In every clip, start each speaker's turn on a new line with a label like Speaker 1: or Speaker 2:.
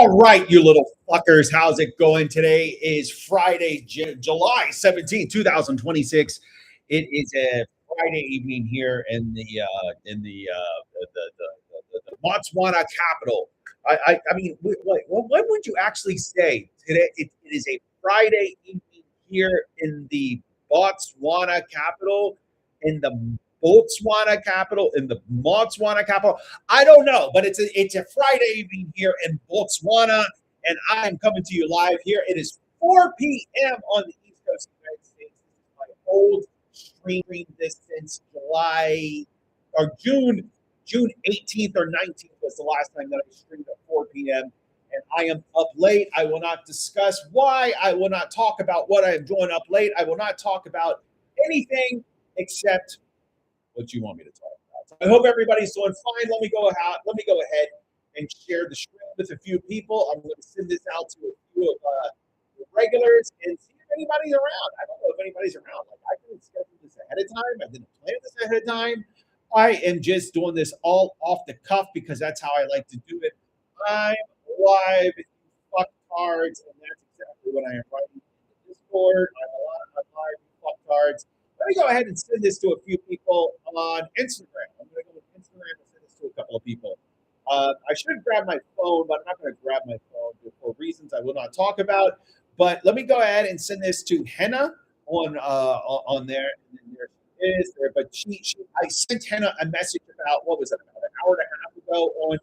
Speaker 1: All right, you little fuckers, how's it going? Today is Friday, July 17th, 2026. It is a Friday evening here in the Botswana capital. I mean, what would you actually say today? It is a Friday evening here in the Botswana capital, in the Botswana capital. I don't know, but it's a Friday evening here in Botswana, and I am coming to you live here. It is 4 p.m. on the East Coast of the United States. This is my old streaming this since July or June 18th or 19th was the last time that I streamed at 4 p.m. And I am up late. I will not discuss why. I will not talk about what I am doing up late. I will not talk about anything except what you want me to talk about. So I hope everybody's doing fine. Let me go ahead and share the screen with a few people. I'm going to send this out to a few of the regulars and see if anybody's around. I don't know if anybody's around. Like, I didn't schedule this ahead of time. I didn't plan this ahead of time. I am just doing this all off the cuff because that's how I like to do it. I'm live, fuck cards, and that's exactly what I am writing in the Discord. I'm live, fuck cards. Let me go ahead and send this to a few people on Instagram. I'm going to go with Instagram and send this to a couple of people. I should grab my phone, but I'm not going to grab my phone for reasons I will not talk about. But let me go ahead and send this to Henna on there. And then there she is there. But I sent Henna a message about, what was it, about an hour and a half ago on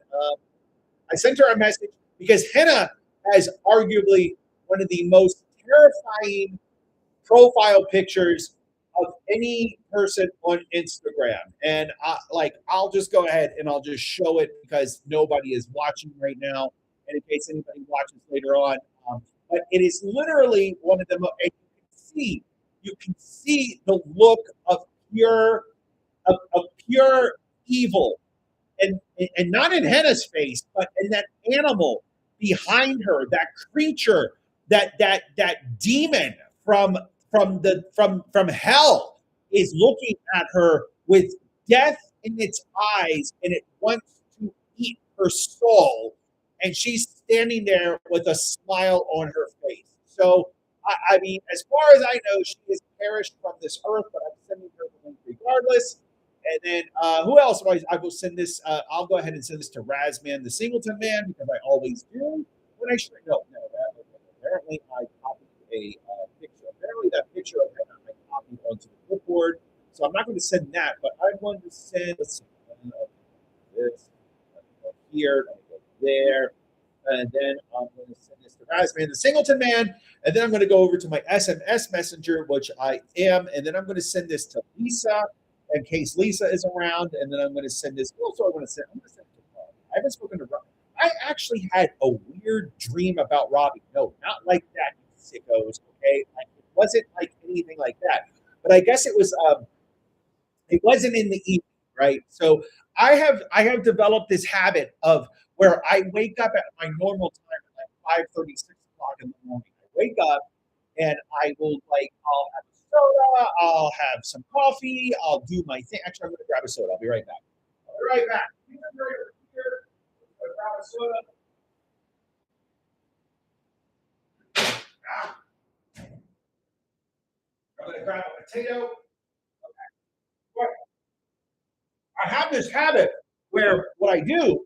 Speaker 1: I sent her a message because Henna has arguably one of the most terrifying profile pictures of any person on Instagram. And I'll just go ahead and I'll just show it because nobody is watching right now. And in case anybody watches later on, but it is literally one of them. And you can see the look of pure evil, and not in Henna's face, but in that animal behind her, that creature, that demon from hell is looking at her with death in its eyes, and it wants to eat her soul. And she's standing there with a smile on her face. So, I mean, as far as I know, she has perished from this earth, but I'm sending her the link regardless. And then who else? I will send this. I'll go ahead and send this to Razman, the Singleton man, because I always do. When I should apparently I copied a picture. Apparently that picture of him I copied onto the clipboard. So I'm not going to send that, but I'm going to send this here, go there, and then I'm going to send this to Razman, the Singleton man, and then I'm going to go over to my SMS messenger, which I am, and then I'm going to send this to Lisa in case Lisa is around, and then I'm going to send this. Also, I'm going to send it to Robbie. I haven't spoken to Robbie. I actually had a weird dream about Robbie. No, not like that, you sickos. Okay, like, it wasn't like anything like that. But I guess it was. It wasn't in the evening, right? So I have developed this habit of where I wake up at my normal time at like 5:30, 6 o'clock in the morning. I wake up and I will I'll have a soda, I'll have some coffee, I'll do my thing. Actually, I'm going to grab a soda. I'll be right back. I'll be right back. Grab a soda. I'm going to grab a potato. Okay. I have this habit where what I do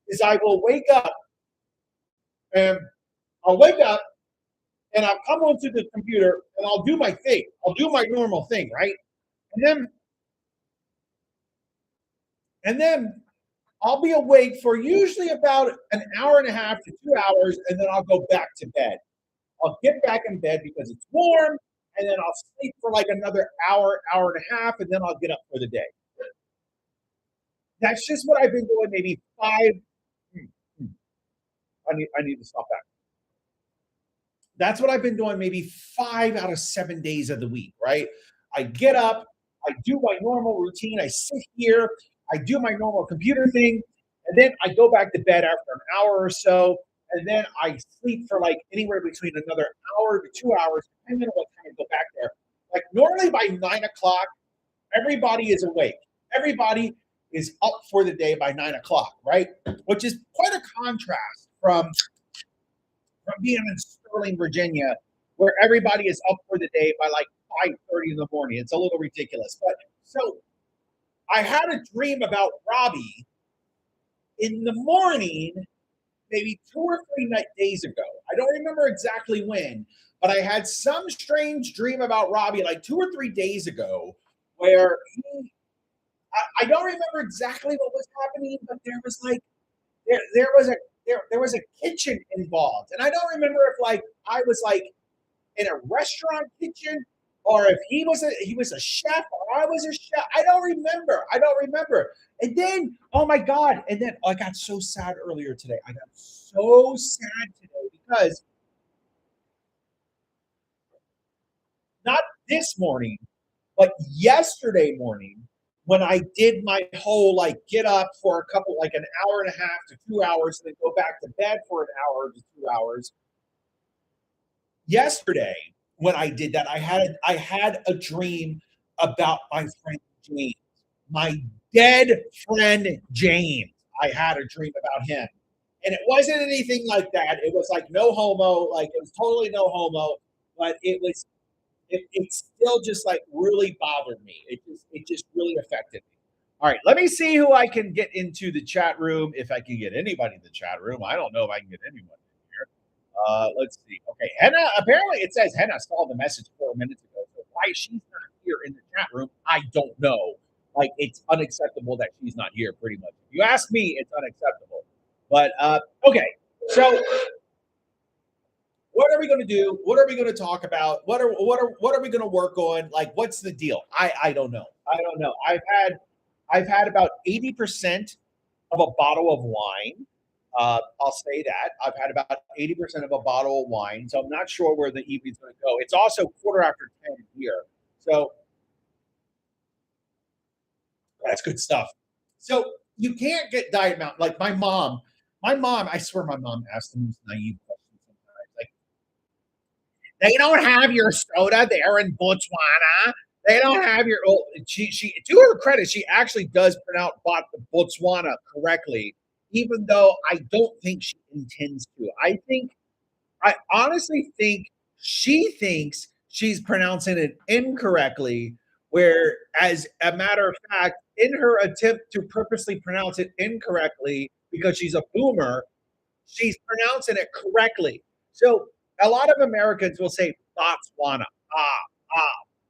Speaker 1: is I will wake up and I'll come onto the computer and I'll do my thing. I'll do my normal thing, right? And then I'll be awake for usually about an hour and a half to 2 hours, and then I'll go back to bed. I'll get back in bed because it's warm, and then I'll sleep for like another hour, hour and a half, and then I'll get up for the day. That's just what I've been doing. Maybe five. I need to stop that. That's what I've been doing maybe 5 out of 7 days of the week, right? I get up, I do my normal routine, I sit here, I do my normal computer thing, and then I go back to bed after an hour or so, and then I sleep for like anywhere between another hour to 2 hours, depending on what time I go back there. Like normally by 9 o'clock, everybody is awake. Everybody is up for the day by 9 o'clock, right? Which is quite a contrast from being in Sterling, Virginia, where everybody is up for the day by like 5:30 in the morning. It's a little ridiculous. But so I had a dream about Robbie in the morning, maybe 2 or 3 days ago. I don't remember exactly when, but I had some strange dream about Robbie like 2 or 3 days ago where I don't remember exactly what was happening, but there was like there was a there was a kitchen involved. And I don't remember if like I was like in a restaurant kitchen or if he was a chef or I was a chef. I don't remember. I don't remember. And then, oh my God. And then I got so sad earlier today. I got so sad today because not this morning, but yesterday morning, when I did my whole like get up for a couple, like an hour and a half to 2 hours, and then go back to bed for an hour to 2 hours, yesterday when I did that, I had a dream about my friend James, my dead friend James. I had a dream about him, and it wasn't anything like that. It was like no homo, like it was totally no homo, but it still just like really bothered me. It just really affected me. All right, let me see who I can get into the chat room. If I can get anybody in the chat room, I don't know if I can get anyone in here. Let's see. Okay, Henna. Apparently, it says Henna saw the message 4 minutes ago. So why she's not here in the chat room, I don't know. Like it's unacceptable that she's not here. Pretty much. If you ask me, it's unacceptable. But okay, so what are we going to do? What are we going to talk about? What are we going to work on? Like, what's the deal? I don't know. I don't know. I've had about 80% of a bottle of wine. I'll say that I've had about 80% of a bottle of wine, so I'm not sure where the evening's going to go. It's also 10:15 here, so that's good stuff. So you can't get Diet Mountain like my mom. My mom, I swear, my mom asked the most naive questions sometimes. Like, they don't have your soda there in Botswana. They don't have your. Oh, she to her credit, she actually does pronounce Botswana correctly, even though I don't think she intends to. I honestly think she thinks she's pronouncing it incorrectly, where, as a matter of fact, in her attempt to purposely pronounce it incorrectly because she's a boomer, she's pronouncing it correctly. So a lot of Americans will say Botswana,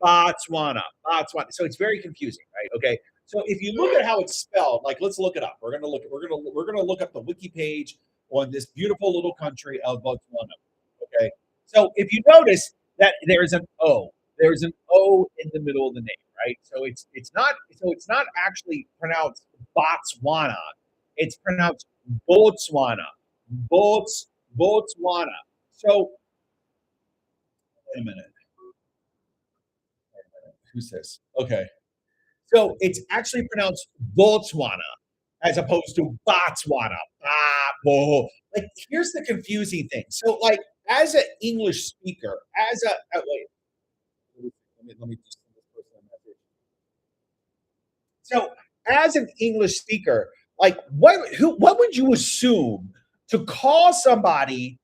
Speaker 1: Botswana, Botswana. So it's very confusing, right? Okay. So if you look at how it's spelled, like let's look it up. We're gonna look up the wiki page on this beautiful little country of Botswana. Okay. So if you notice that there's an O in the middle of the name, right? It's not actually pronounced Botswana. It's pronounced Botswana. Botswana. So wait a minute. Who's this? Okay. So it's actually pronounced Botswana as opposed to Botswana. Like here's the confusing thing. So like as an English speaker, as a wait, let me just send this person a message. So as an English speaker, like what would you assume to call somebody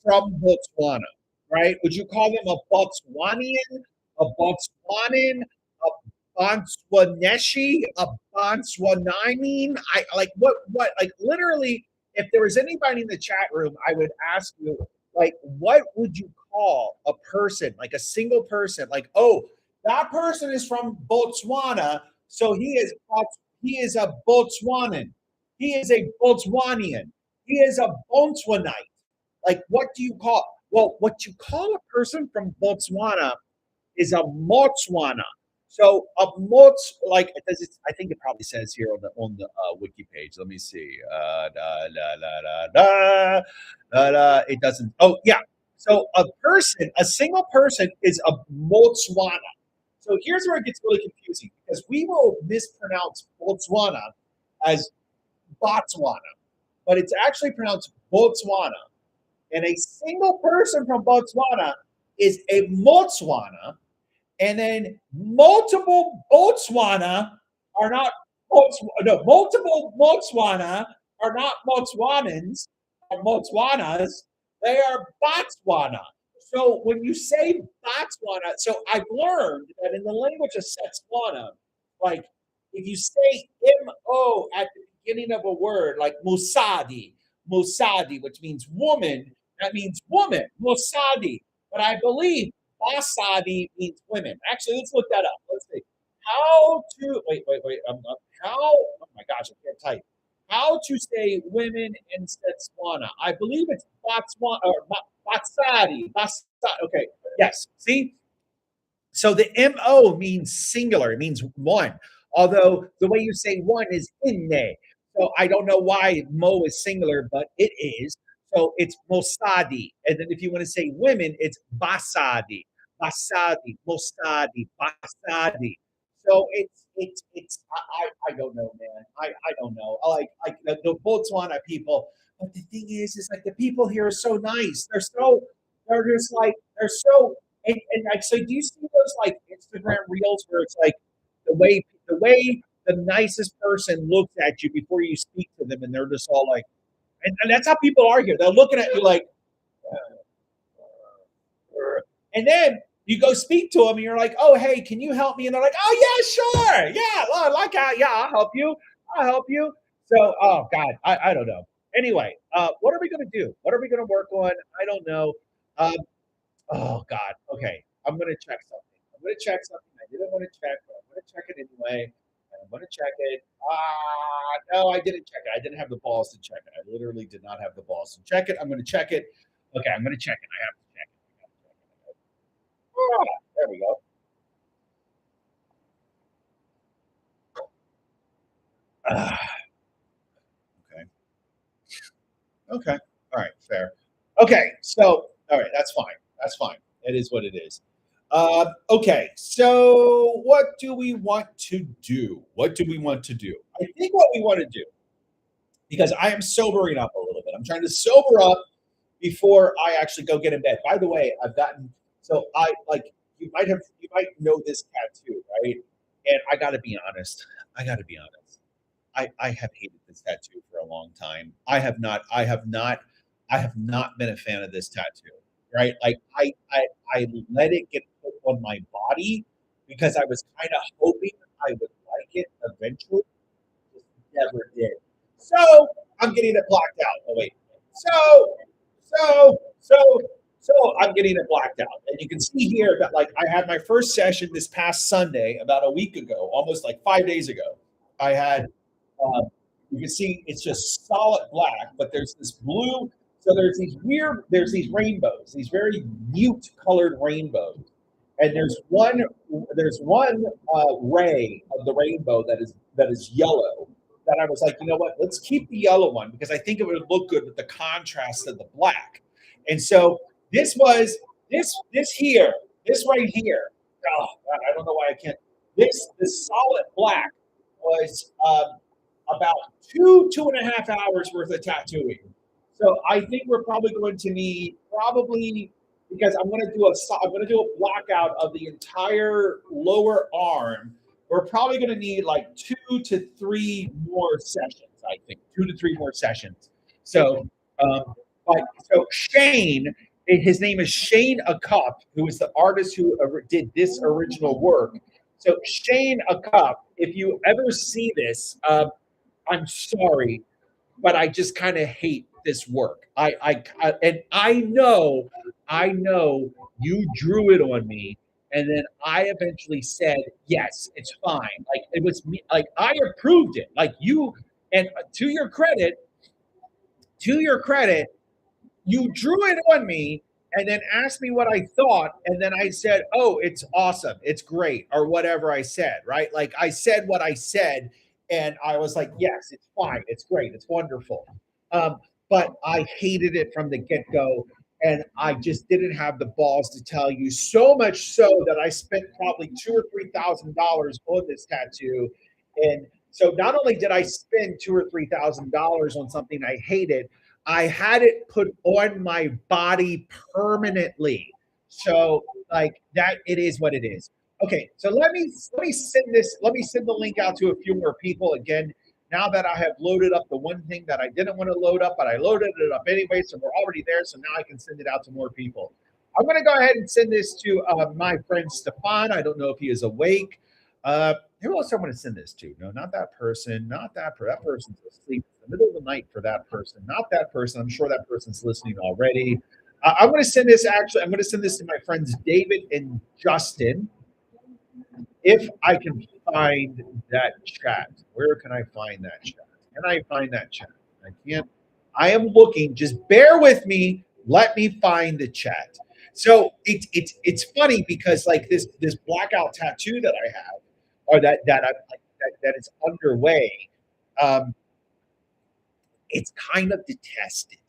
Speaker 1: from Botswana, right? Would you call them a Botswanian, a Botswanan, a Botswaneshi, a Botswanine? I like what like literally if there was anybody in the chat room, I would ask you like what would you call a person, like a single person, like, oh, that person is from Botswana, so he is a Botswanan. He is a Botswanian. He is a Botswanite. Like, what do you call? Well, what you call a person from Botswana is a Motswana. So a Mots, like I think it probably says here on the wiki page. Let me see. It doesn't. Oh yeah. So a single person is a Motswana. So here's where it gets really confusing because we will mispronounce Botswana as Botswana, but it's actually pronounced Botswana. And a single person from Botswana is a Motswana, and then multiple Botswana are not multiple Botswana are not Botswanans, Botswanas, they are Botswana. So when you say Botswana, so I've learned that in the language of Setswana, like if you say M-O at the beginning of a word, like Musadi, Musadi, which means woman, that means woman, Musadi. But I believe Basadi means women. Actually, let's look that up. Let's see. How to wait. How? Oh my gosh, I can't type. How to say women in Setswana? I believe it's Botswana or Batsadi. Okay, yes. See, so the mo means singular. It means one. Although the way you say one is inne. So I don't know why mo is singular, but it is. So it's mosadi. And then if you want to say women, it's basadi. Basadi, mosadi, basadi. So I don't know, man. I don't know. Like the Botswana people, but the thing is like the people here are so nice. They're just like they're so and like so do you see those like Instagram reels where it's like the way the nicest person looks at you before you speak to them and they're just all like and that's how people are here. They're looking at you like and then you go speak to them and you're like, oh, hey, can you help me? And they're like, oh, yeah, sure. Yeah, well, yeah, I'll help you. I'll help you. So, oh, God, I don't know. Anyway, what are we going to do? What are we going to work on? I don't know. Um, oh, God. Okay. I'm going to check something. I'm going to check something I didn't want to check, but I'm going to check it anyway. And I'm going to check it. No, I didn't check it. I didn't have the balls to check it. I literally did not have the balls to check it. I'm going to check it. Okay, I'm going to check it. I have to check it. I have to check it. There we go. Ah, okay. Okay. All right. Fair. Okay. So, all right. That's fine. That's fine. It is what it is. Okay. So, what do we want to do? What do we want to do? I think what we want to do, because I am sobering up a little bit. I'm trying to sober up before I actually go get in bed. By the way, I've gotten so I like you might know this tattoo, right? And I got to be honest. I got to be honest. I have hated this tattoo for a long time. I have not been a fan of this tattoo. Right? Like I let it get put on my body because I was kind of hoping I would like it eventually. Just never did. So I'm getting it blacked out. Oh wait. So so so so I'm getting it blacked out. And you can see here that like I had my first session this past Sunday about a week ago, almost like 5 days ago. I had you can see it's just solid black, but there's this blue. So there's these rainbows, these very mute colored rainbows, and there's one ray of the rainbow that is yellow. That I was like, you know what? Let's keep the yellow one because I think it would look good with the contrast of the black. And so this was this here, this right here. Oh, God, I don't know why I can't. This solid black was about 2.5 hours worth of tattooing. So I think we're probably going to need probably because I'm going to do a blockout of the entire lower arm. We're probably going to need like 2 to 3 more sessions. I think 2 to 3 more sessions. So, um, but so Shane, his name is Shane Akup, who is the artist who did this original work. So Shane Akup, if you ever see this, I'm sorry, but I just kind of hate this work. And I know you drew it on me, and then I eventually said yes, it's fine. Like it was me, like I approved it. Like you, and to your credit, you drew it on me and then asked me what I thought. And then I said, oh, it's awesome. It's great. Or whatever I said, right? Like I said what I said. And I was like, yes, it's fine. It's great. It's wonderful. Um, but I hated it from the get go. And I just didn't have the balls to tell you so much so that I spent probably $2,000 or $3,000 on this tattoo. And so not only did I spend $2,000 or $3,000 on something I hated, I had it put on my body permanently. So like that it is what it is. Okay, so let me send the link out to a few more people again. Now that I have loaded up the one thing that I didn't want to load up, but I loaded it up anyway, so we're already there. So now I can send it out to more people. I'm going to go ahead and send this to my friend Stefan. I don't know if he is awake. Who else I want to send this to? No, not that person. Not that person. That person's asleep in the middle of the night for that person. Not that person. I'm sure that person's listening already. I'm going to send this actually. I'm going to send this to my friends David and Justin. If I can find that chat, where can I find that chat? Can I find that chat? I can't. I am looking. Just bear with me. Let me find the chat. So it's funny because like this blackout tattoo that I have, or that is underway. Um, it's kind of detested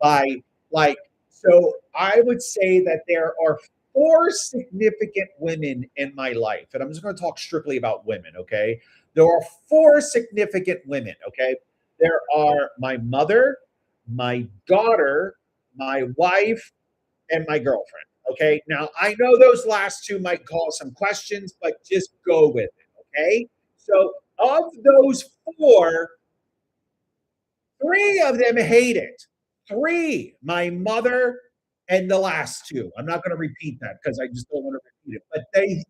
Speaker 1: by like so I would say that there are four significant women in my life, and I'm just going to talk strictly about women. Okay, there are four significant women. Okay, there are my mother, my daughter, my wife, and my girlfriend. Okay, now I know those last two might cause some questions, but just go with it. Okay, so of those four, three of them hate it. Three. My mother and the last two. I'm not going to repeat that because I just don't want to repeat it. But they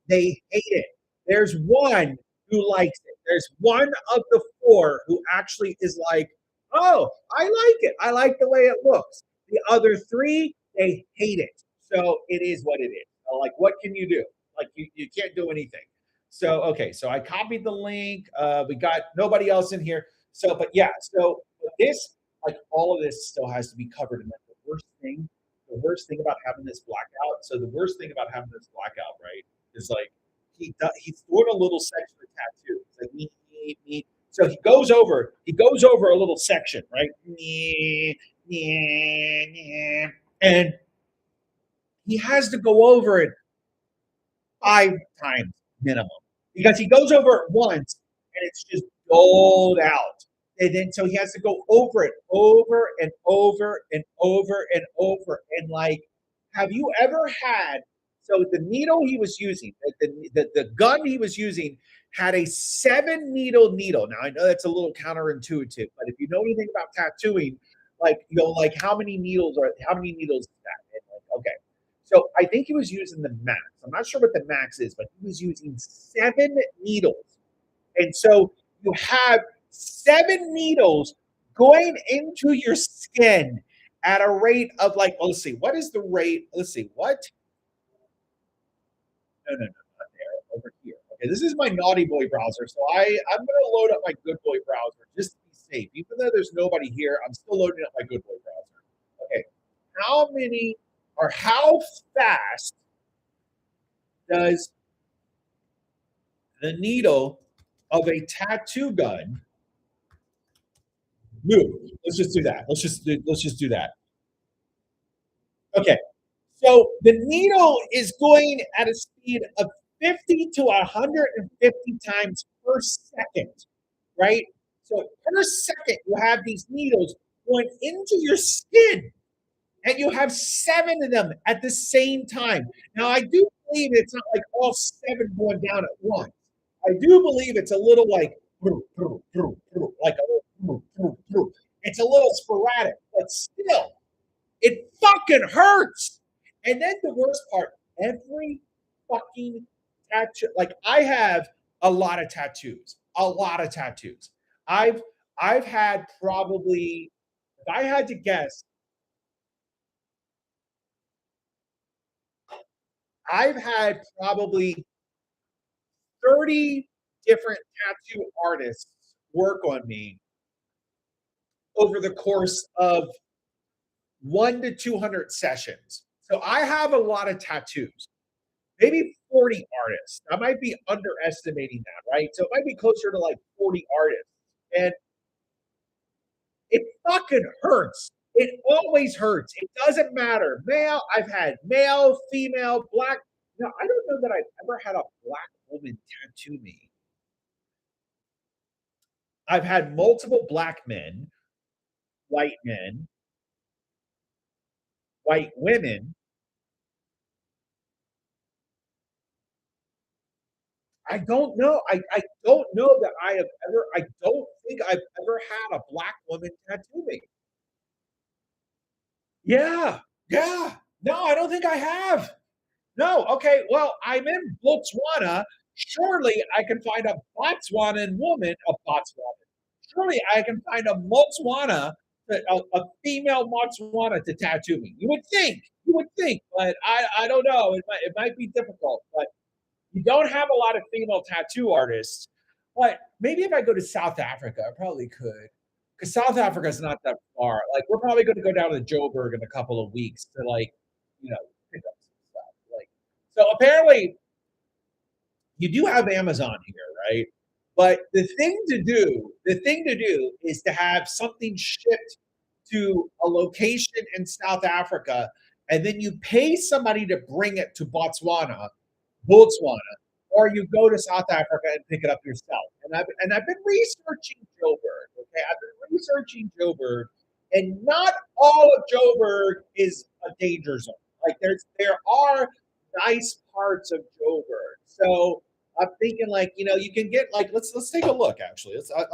Speaker 1: hate it. There's one who likes it. There's one of the four who actually is like, oh, I like it. I like the way it looks. The other three, they hate it. So it is what it is. So, like, what can you do? Like, you can't do anything. So, okay. So I copied the link. We got nobody else in here. So, but yeah. So this, like all of this still has to be covered. And like the worst thing about having this blackout. So the worst thing about having this blackout, right, is like he's doing a little section of tattoo. It's like me. So he goes over a little section, right? And he has to go over it 5 times minimum because he goes over it once and it's just doled out. And then so he has to go over it over and over and over and over. And like, have you ever had? So the needle he was using, the gun he was using, had a 7 needle. Now I know that's a little counterintuitive, but if you know anything about tattooing, like like how many needles is that? And like, okay, so I think he was using the max. I'm not sure what the max is, but he was using 7 needles. And so you have 7 needles going into your skin at a rate of like, let's see, what is the rate? Let's see, what? No, not there, over here. Okay, this is my naughty boy browser. So I'm going to load up my good boy browser just to be safe. Even though there's nobody here, I'm still loading up my good boy browser. Okay, how many or how fast does the needle of a tattoo gun move? Let's just do that. Let's just do that. Okay. So the needle is going at a speed of 50 to 150 times per second, right? So per second, you have these needles going into your skin, and you have 7 of them at the same time. Now, I do believe it's not like all 7 going down at once. I do believe it's a little like like it's a little sporadic, but still, it fucking hurts. And then the worst part, every fucking tattoo, like I have a lot of tattoos, a lot of tattoos. I've I've had probably, if I had to guess, I've had probably 30 different tattoo artists work on me over the course of 1 to 200 sessions. So I have a lot of tattoos, maybe 40 artists. I might be underestimating that, right? So it might be closer to like 40 artists. And it fucking hurts. It always hurts. It doesn't matter. Male, I've had male, female, black. No, I don't know that I've ever had a black woman tattoo me. I've had multiple black men, white women. I don't know. I don't know that I have ever. I don't think I've ever had a black woman tattoo me. Yeah, yeah. No, I don't think I have. No, okay, well, I'm in Botswana. Surely I can find a Botswanan woman a Botswana. Surely I can find a Motswana, a female Motswana to tattoo me. You would think, but I don't know. It might be difficult, but you don't have a lot of female tattoo artists. But maybe if I go to South Africa, I probably could. Because South Africa is not that far. Like, we're probably going to go down to Joburg in a couple of weeks to, like, you know, pick up some stuff. Like, so apparently, you do have Amazon here, right? But the thing to do is to have something shipped to a location in South Africa, and then you pay somebody to bring it to Botswana, or you go to South Africa and pick it up yourself. And I've been researching Joburg. Okay, I've been researching Joburg, and not all of Joburg is a danger zone. Like there are nice parts of Joburg. So I'm thinking like you can get like let's take a look actually. I'm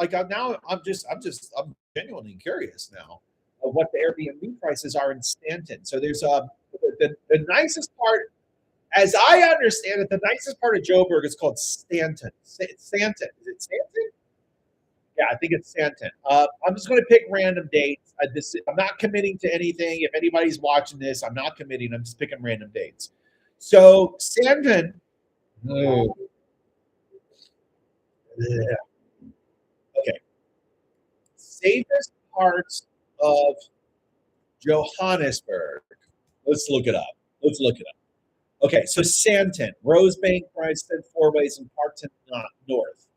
Speaker 1: genuinely curious now of what the Airbnb prices are in Stanton. So there's the nicest part as I understand it, the nicest part of Joburg is called Stanton. Stanton. Is it Stanton? Yeah, I think it's Stanton. I'm just going to pick random dates. I'm not committing to anything. If anybody's watching this, I'm not committing. I'm just picking random dates. So Stanton. Oh, yeah. Okay. Safest parts of Johannesburg. Let's look it up. Let's look it up. Okay, so Sandton, Rosebank, Christchurch, Four Ways, and Parkton North.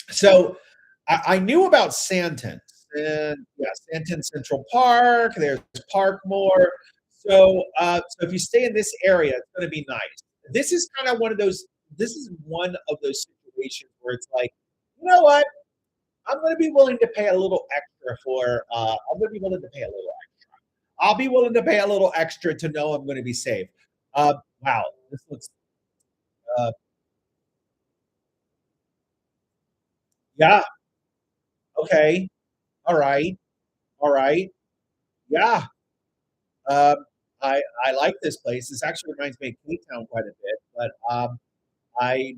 Speaker 1: So I knew about Sandton. And yeah, Sandton Central Park. There's Parkmore. So if you stay in this area, it's going to be nice. This is kind of one of those. This is one of those situations where it's like, you know what? I'm going to be willing to pay a little extra for. I'm going to be willing to pay a little extra. I'll be willing to pay a little extra to know I'm going to be safe. Wow, this looks. Uh, yeah. Okay. All right. All right. Yeah. Um, I like this place. This actually reminds me of Cape Town quite a bit, but I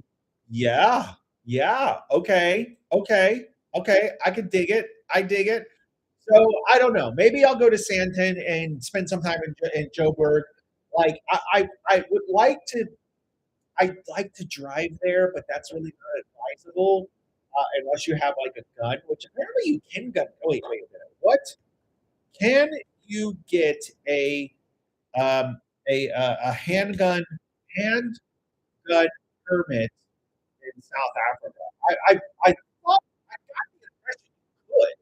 Speaker 1: yeah, yeah, okay, okay, okay. I can dig it. I dig it. So I don't know. Maybe I'll go to Santon and spend some time in Joburg. Like I would like to. I'd like to drive there, but that's really not advisable unless you have like a gun, which apparently you can gun. Oh, wait a minute. What can you get a handgun permit in South Africa? I thought I got the impression you could.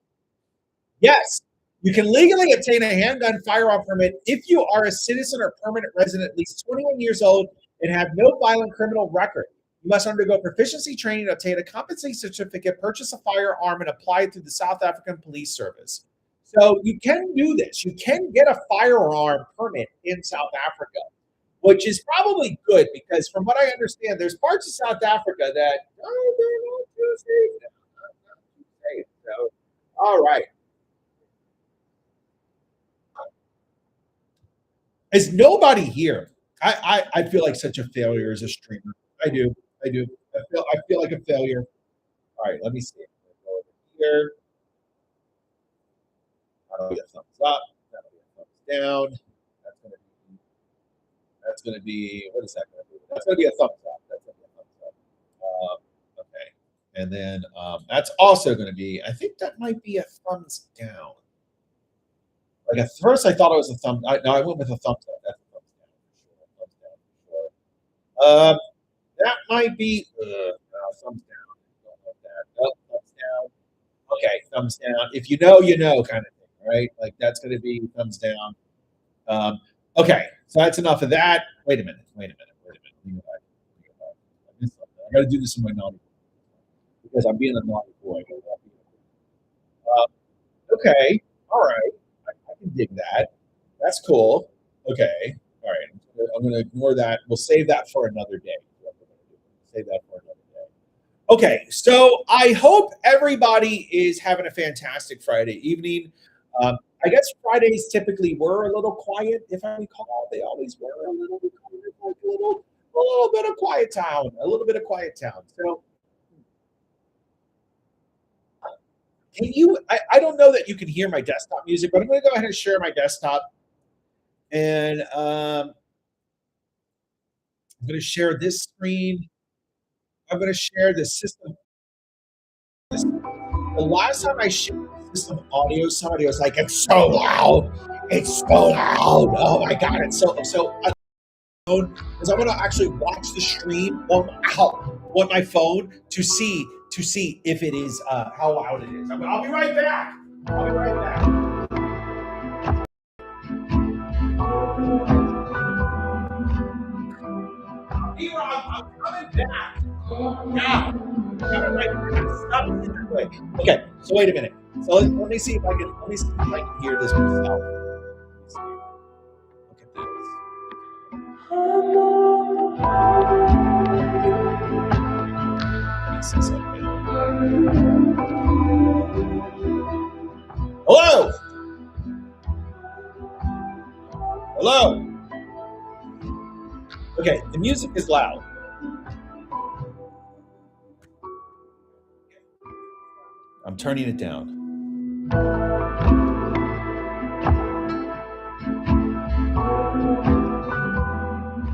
Speaker 1: Yes, you can legally obtain a handgun firearm permit if you are a citizen or permanent resident, at least 21 years old, and have no violent criminal record. You must undergo proficiency training to obtain a competency certificate, purchase a firearm, and apply it through the South African Police Service. So you can do this. You can get a firearm permit in South Africa, which is probably good because, from what I understand, there's parts of South Africa that they're not too safe. Not too safe. So, all right. Is nobody here? I feel like such a failure as a streamer. I do. I do. I feel like a failure. All right, let me see. Go over here. That'll be a thumbs up. That'll be a thumbs down. That's gonna be what is that gonna be? That's gonna be a thumbs up. That's gonna be a thumbs up. Okay. And then that's also gonna be, I think that might be a thumbs down. Like at first I thought it was a thumb. No, I went with a thumbs up. That's a thumbs down for sure. Thumbs down for sure. That might be no, thumbs down. Don't like that. Nope, thumbs down. Okay, thumbs down. If you know, you know, kind of thing, right? Like that's going to be thumbs down. Okay, so that's enough of that. Wait a minute. Wait a minute. Wait a minute. Let me go back. Let me go back. I missed something. I got to do this in my naughty because I'm being a naughty boy. Okay, all right. I can dig that. That's cool. Okay, all right. I'm gonna ignore that. We'll save that for another day. save that for another day. Okay, so I hope everybody is having a fantastic Friday evening. I guess Fridays typically were a little quiet, if I recall. They always were a little bit quiet, like a little bit of quiet town, a little bit of quiet town. So can you? I don't know that you can hear my desktop music, but I'm going to go ahead and share my desktop, and I'm going to share this screen. I'm going to share the system. The last time I shared the system audio, somebody was like, "It's so loud! It's so loud! Oh my god, it's so." Because I want to actually watch the stream on my phone to see if it is how loud it is. I'll be right back. I'll be right back. D-Rob, I'm coming back. Yeah. Coming right back. Stop it quick. Okay, so wait a minute. So let me see if I can hear this myself. Look at this. Hello. Hello. Okay, the music is loud. I'm turning it down.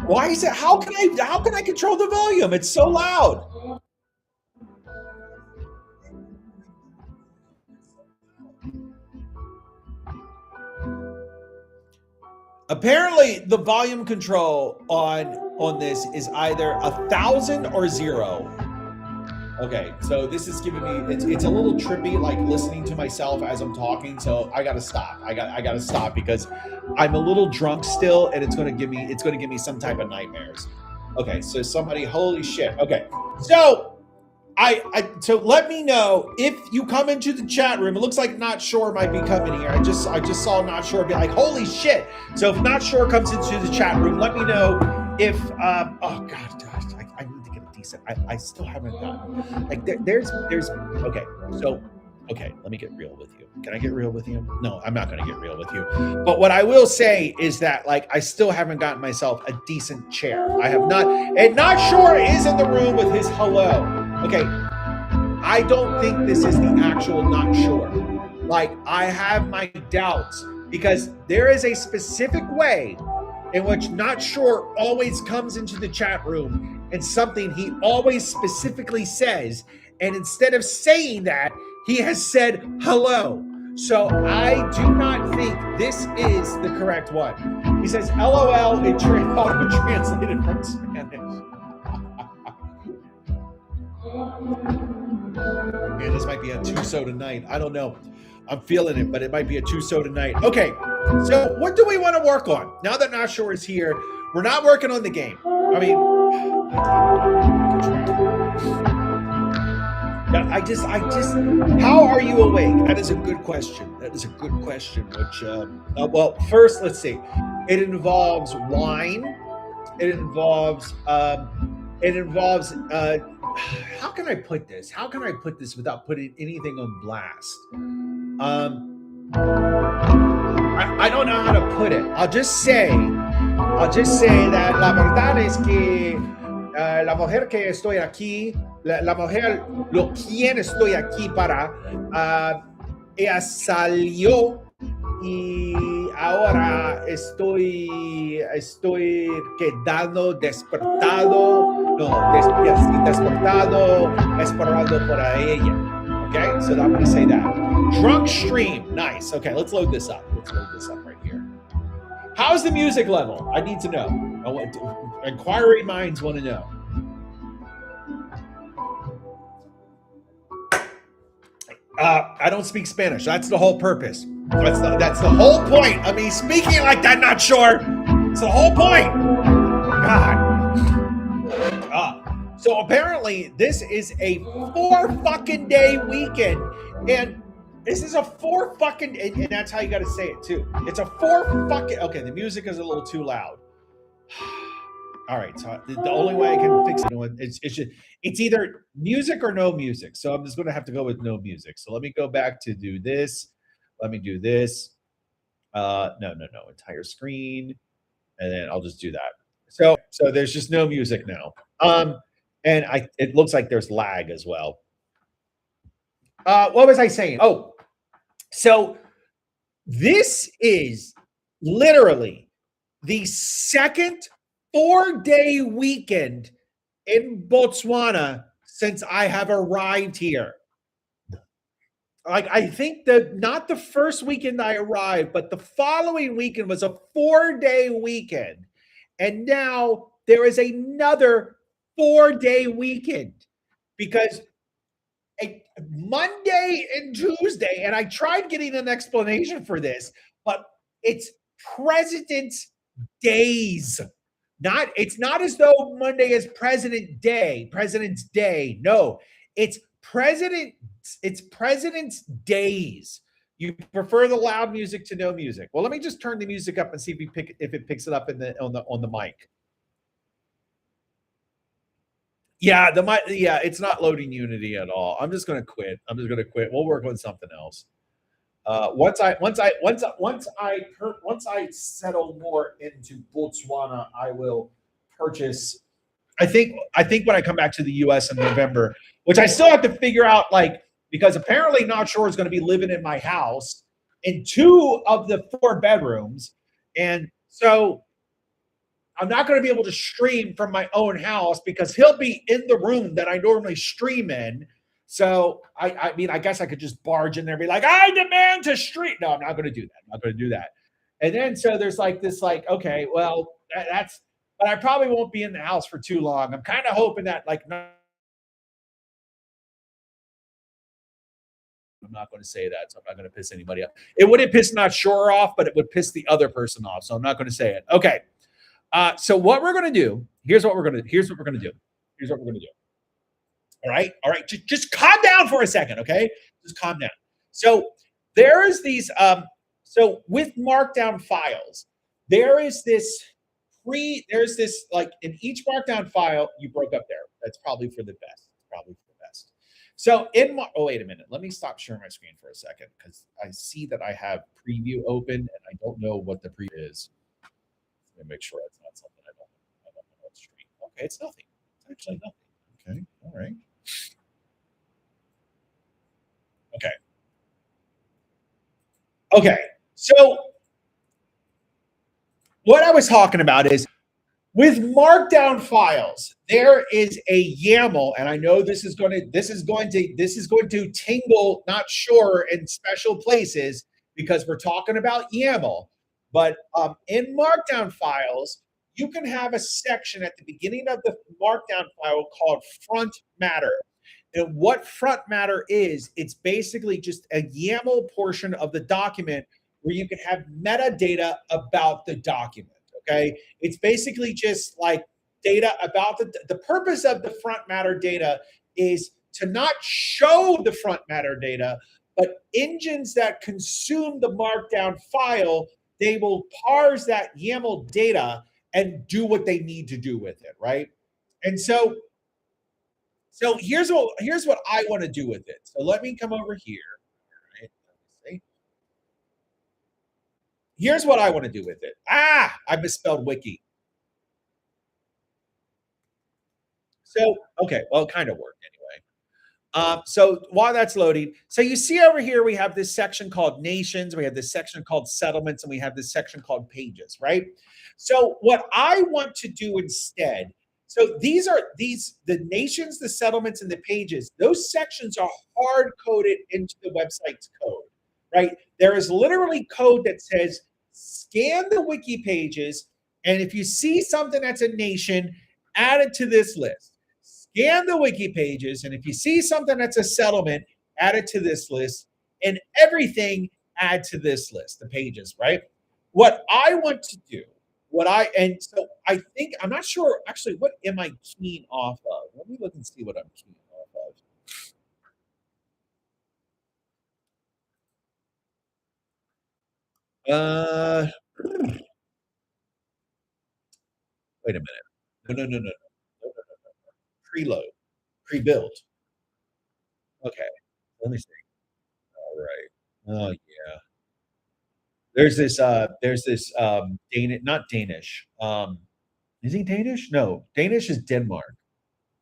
Speaker 1: Why is it? How can I control the volume? It's so loud. Apparently, the volume control on this is either 1,000 or 0. Okay, so this is giving me it's a little trippy, like listening to myself as I'm talking. So I gotta stop. I gotta stop because I'm a little drunk still, and it's gonna give me some type of nightmares. Okay, so somebody, holy shit. Okay, so so let me know if you come into the chat room. It looks like Not Sure might be coming here. I just saw Not Sure be like, holy shit. So if Not Sure comes into the chat room, let me know if oh god, I need to get a decent. I still haven't gotten like there's okay. So okay, let me get real with you. Can I get real with you? No, I'm not going to get real with you. But what I will say is that like I still haven't gotten myself a decent chair. I have not, and Not Sure is in the room with his hello. Okay, I don't think this is the actual Not Sure. Like, I have my doubts because there is a specific way in which Not Sure always comes into the chat room and something he always specifically says. And instead of saying that, he has said hello. So I do not think this is the correct one. He says, LOL, it auto-translated from Spanish. Man, this might be a two-soda night. I don't know. I'm feeling it, but it might be a two-soda night. Okay, so what do we want to work on? Now that Not Sure is here, we're not working on the game. I mean, I just, how are you awake? That is a good question. Which, well, first, let's see. It involves wine. It involves, how can I put this? How can I put this without putting anything on blast? I don't know how to put it. I'll just say that la verdad es que la mujer que estoy aquí, la mujer lo quien estoy aquí para, ella salió y ahora estoy quedando despertado esperando por ella. Okay, so I'm going to say that. Drunk stream, nice. Okay, let's load this up. Right here. How's the music level? I need to know. Inquiring minds want to know. I don't speak Spanish. That's the whole purpose. That's the whole point of me speaking like that. Not sure. It's the whole point. God. So apparently this is a 4 fucking day weekend, and this is a 4 fucking, and that's how you got to say it too. It's a 4 fucking. Okay, the music is a little too loud. All right. So the only way I can fix it, you know, it's either music or no music. So I'm just going to have to go with no music. So let me go back to do this. Let me do this. No, no, no. Entire screen, and then I'll just do that. So there's just no music now. And I it looks like there's lag as well. What was I saying? Oh, so this is literally the second 4-day weekend in Botswana since I have arrived here. Like I think that not the first weekend I arrived, but the following weekend was a 4-day weekend. And now there is another 4-day weekend because Monday and Tuesday, and I tried getting an explanation for this, but it's President's Days. It's not as though Monday is President's Day. No, it's President it's President's Days. You prefer the loud music to no music. Well, let me just turn the music up and see if it picks it up in the on the mic. Yeah, it's not loading Unity at all. I'm just gonna quit. I'm just gonna quit. We'll work on something else. Once I settle more into Botswana, I will purchase. I think when I come back to the U.S. in November, which I still have to figure out, like because apparently Not Sure is going to be living in my house in 2 of the 4 bedrooms, and so I'm not going to be able to stream from my own house because he'll be in the room that I normally stream in. So I mean, I guess I could just barge in there and be like, I demand to stream. No, I'm not going to do that. I'm not going to do that. And then so there's like this, like, okay, well, that's, but I probably won't be in the house for too long. I'm kind of hoping that, like, I'm not going to say that, so I'm not going to piss anybody off. It wouldn't piss Not Sure off, but it would piss the other person off. So I'm not going to say it. Okay. So what we're going to do, here's what we're going to do. Here's what we're going to do. Here's what we're going to do. All right. All right. Just calm down for a second. Okay. Just calm down. So there is these, so with markdown files, there is this there's this, like in each markdown file, you broke up there. That's probably for the best. Probably for the best. So oh, wait a minute. Let me stop sharing my screen for a second because I see that I have preview open and I don't know what the preview is. Let me make sure it's not something I don't know what stream. Okay, it's nothing. It's actually nothing. Okay, all right. Okay. Okay. So what I was talking about is with markdown files, there is a YAML, and I know this is going to tingle Not Sure in special places because we're talking about YAML. But in markdown files, you can have a section at the beginning of the markdown file called front matter. And what front matter is, it's basically just a YAML portion of the document where you can have metadata about the document. Okay. It's basically just like data about the purpose of the front matter data is to not show the front matter data, but engines that consume the markdown file, they will parse that YAML data and do what they need to do with it. Right. And so here's what I want to do with it. So let me come over here. All right, let me see. Here's what I want to do with it. I misspelled wiki. So okay, well, it kind of worked anyway. So while that's loading, so you see over here, we have this section called nations, we have this section called settlements, and we have this section called pages, right? So what I want to do instead, so the nations, the settlements, and the pages, those sections are hard coded into the website's code, right? There is literally code that says scan the wiki pages, and if you see something that's a nation, add it to this list. Scan the wiki pages, and if you see something that's a settlement, add it to this list, and everything add to this list, the pages, right? What I want to do, and so I think, I'm not sure actually, what am I keying off of? Let me look and see what I'm keying off of. Wait a minute. No, no, no, no, no, no, no, no. Preload, pre-built. Okay, let me see. All right. Oh yeah. Not Danish. Is he Danish? No, Danish is Denmark.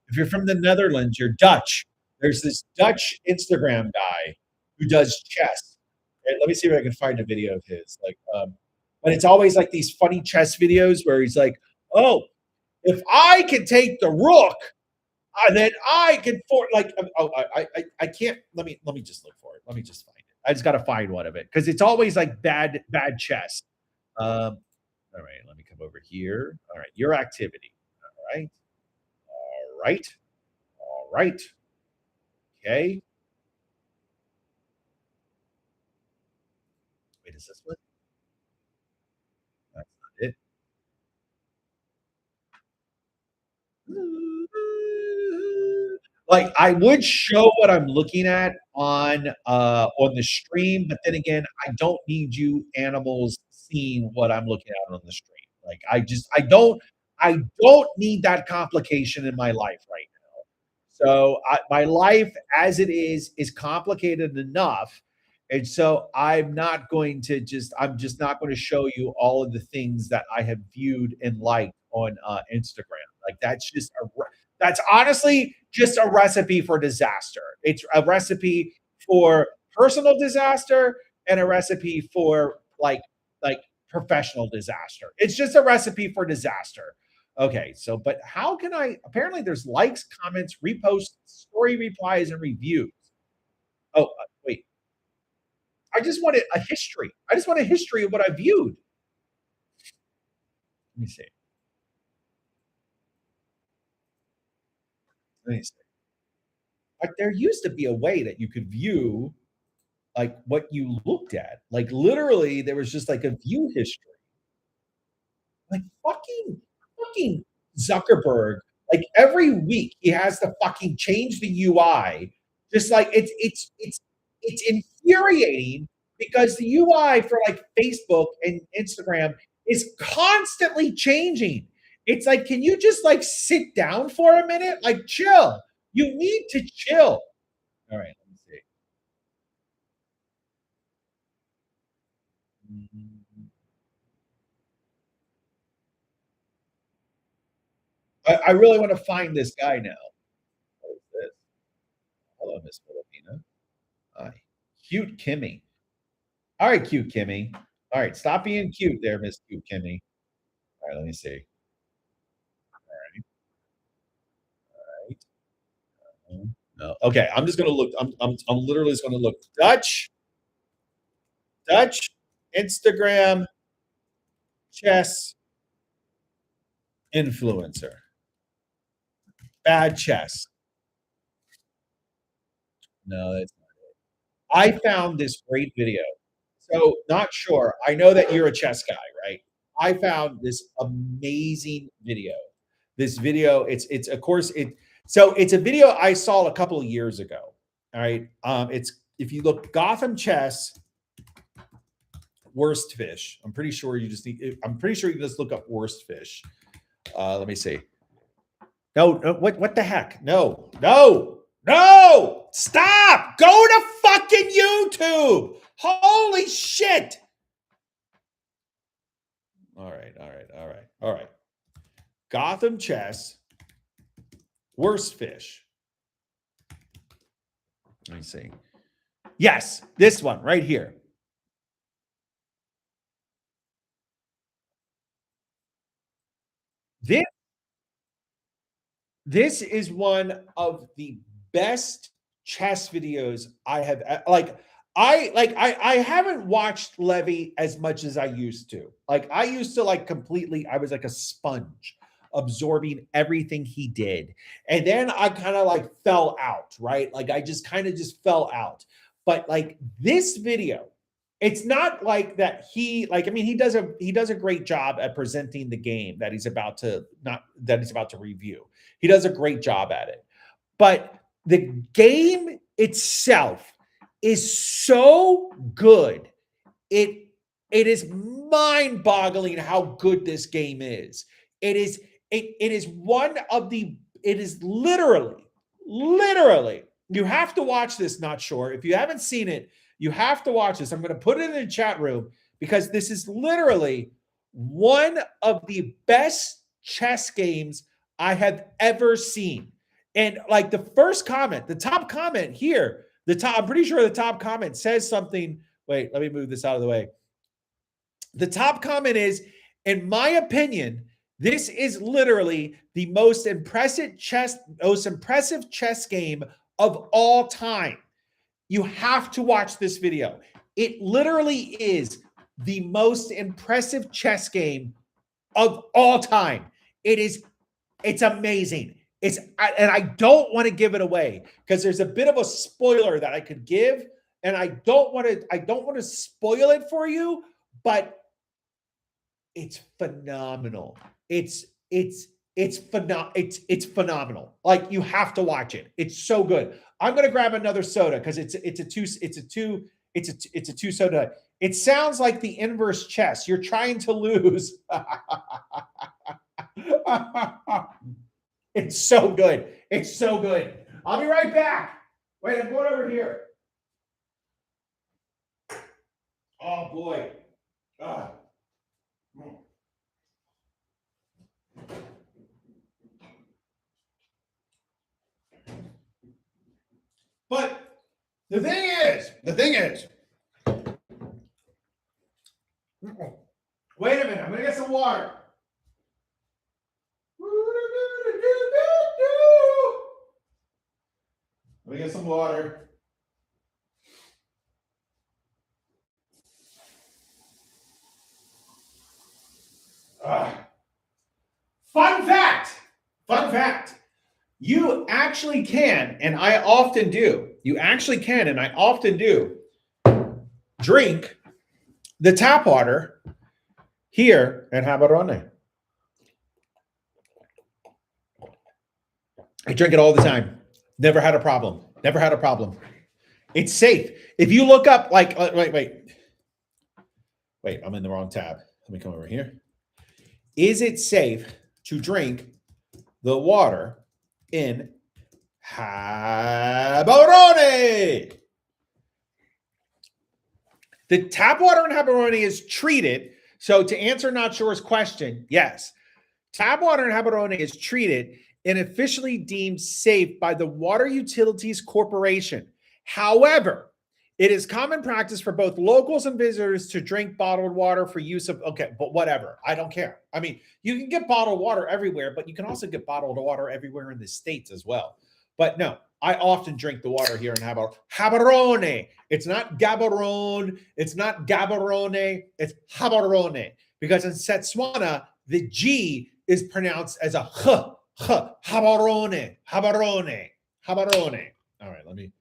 Speaker 1: If you're from the Netherlands, you're Dutch. There's this Dutch Instagram guy who does chess. And let me see if I can find a video of his. But it's always like these funny chess videos where he's like, "Oh, if I can take the rook, then I can for like oh I can't let me just look for it. Let me just find it. I just gotta find one of it because it's always like bad chess. All right, let me come over here. All right, your activity. All right, all right, all right. Okay. Wait, is this one? That's not it. Like, I would show what I'm looking at on the stream, but then again, I don't need you animals seeing what I'm looking at on the stream. Like, I don't need that complication in my life right now. So, my life as it is complicated enough, and so I'm just not gonna show you all of the things that I have viewed and liked on, Instagram. Like, that's honestly just a recipe for disaster. It's a recipe for personal disaster and a recipe for, like, professional disaster. It's just a recipe for disaster. Okay, so but how can I apparently there's likes, comments, reposts, story replies, and reviews. Oh, wait. I just wanted a history. I just want a history of what I viewed. Let me see. Let me see. Like there used to be a way that you could view like what you looked at. Like literally, there was just like a view history. Like fucking Zuckerberg, like every week he has to fucking change the UI. Just like it's infuriating because the UI for like Facebook and Instagram is constantly changing. It's like, can you just like sit down for a minute? Like chill. You need to chill. All right, let me see. I really want to find this guy now. What is this? Hello, Miss Filipina. Hi. Cute Kimmy. All right, cute Kimmy. All right, stop being cute there, Miss Cute Kimmy. All right, let me see. Right. No. Okay, I'm just gonna look. I'm literally just gonna look. Dutch, Instagram, chess, influencer, bad chess. No, that's I found this great video. So, not sure. I know that you're a chess guy, right? I found this amazing video. This video, it's of course it's a video I saw a couple of years ago. All right. It's if you look Gotham chess worst fish. I'm pretty sure you just look up worst fish. Let me see. No, no, what the heck? No, no, no! Stop! Go to fucking YouTube! Holy shit! All right, all right, all right, all right. Gotham chess, worst fish. Let me see. Yes, this one right here. This this is one of the best chess videos I have I haven't watched Levy as much as I used to. Like I used to like completely I was like a sponge absorbing everything he did. And then I kind of like fell out, right? Like I just kind of just fell out. But like this video, it's not like that he like I mean he does a great job at presenting the game that he's about to not that he's about to review. He does a great job at it. But the game itself is so good. It it is mind-boggling how good this game is. it is one of the, it is literally, you have to watch this, not sure. If you haven't seen it, you have to watch this. I'm going to put it in the chat room because this is literally one of the best chess games I have ever seen. And like the first comment, the top comment here, I'm pretty sure the top comment says something. Wait, let me move this out of the way. The top comment is, in my opinion, this is literally the most impressive chess game of all time. You have to watch this video. It literally is the most impressive chess game of all time. It's amazing. And I don't want to give it away because there's a bit of a spoiler that I could give, and I don't want to spoil it for you, but it's phenomenal. It's phenomenal. Like, you have to watch it. It's so good. I'm gonna grab another soda because it's a two soda. It sounds like the inverse chess. You're trying to lose. It's so good. It's so good. I'll be right back. Wait, I'm going over here. Oh boy. But the thing is, wait a minute, I'm gonna get some water. Let me get some water. Fun fact. You actually can, and I often do. Drink the tap water here in Habarone. I drink it all the time. Never had a problem. It's safe. If you look up, like, wait, I'm in the wrong tab. Let me come over here. Is it safe to drink the water in Habarone? The tap water in Habarone is treated. So to answer Not Sure's question, yes, tap water in Habarone is treated and officially deemed safe by the Water Utilities Corporation. However, it is common practice for both locals and visitors to drink bottled water for use of, okay, but whatever. I don't care. I mean, you can get bottled water everywhere, but you can also get bottled water everywhere in the States as well. But no, I often drink the water here in Habarone. It's not Gaborone. It's not Gaborone. It's Habarone. Because in Setswana, the G is pronounced as a H. Habarone. All right, let me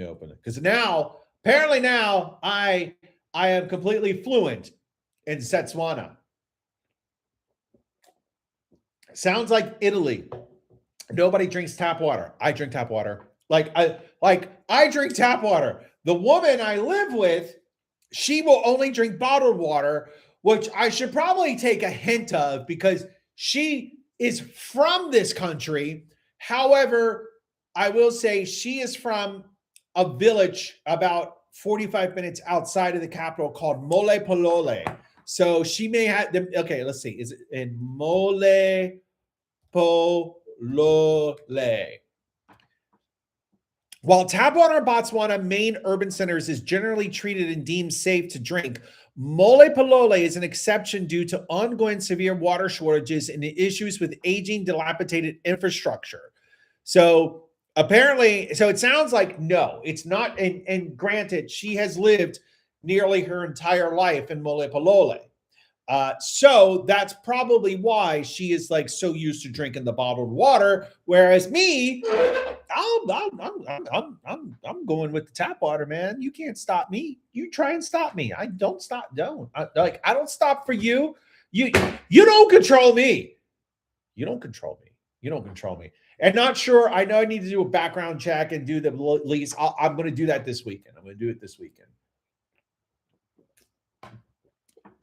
Speaker 1: open it. Because apparently now, I am completely fluent in Setswana. Sounds like Italy. Nobody drinks tap water. I drink tap water. I drink tap water. The woman I live with, she will only drink bottled water, which I should probably take a hint of because she is from this country. However, I will say she is from a village about 45 minutes outside of the capital called Mole Polole. So she may have them. Okay, let's see. Is it in Mole Polole? While tap water in Botswana main urban centers is generally treated and deemed safe to drink, Mole Polole is an exception due to ongoing severe water shortages and issues with aging, dilapidated infrastructure. So apparently, so it sounds like no, it's not. And granted, she has lived nearly her entire life in Mole Polole. So that's probably why she is like so used to drinking the bottled water, whereas me, I'm going with the tap water, man. You can't stop me. You try and stop me. I don't stop. I don't stop for you. You don't control me. You don't control me. And Not Sure. I know I need to do a background check and do the lease. I'm going to do that this weekend. I'm going to do it this weekend.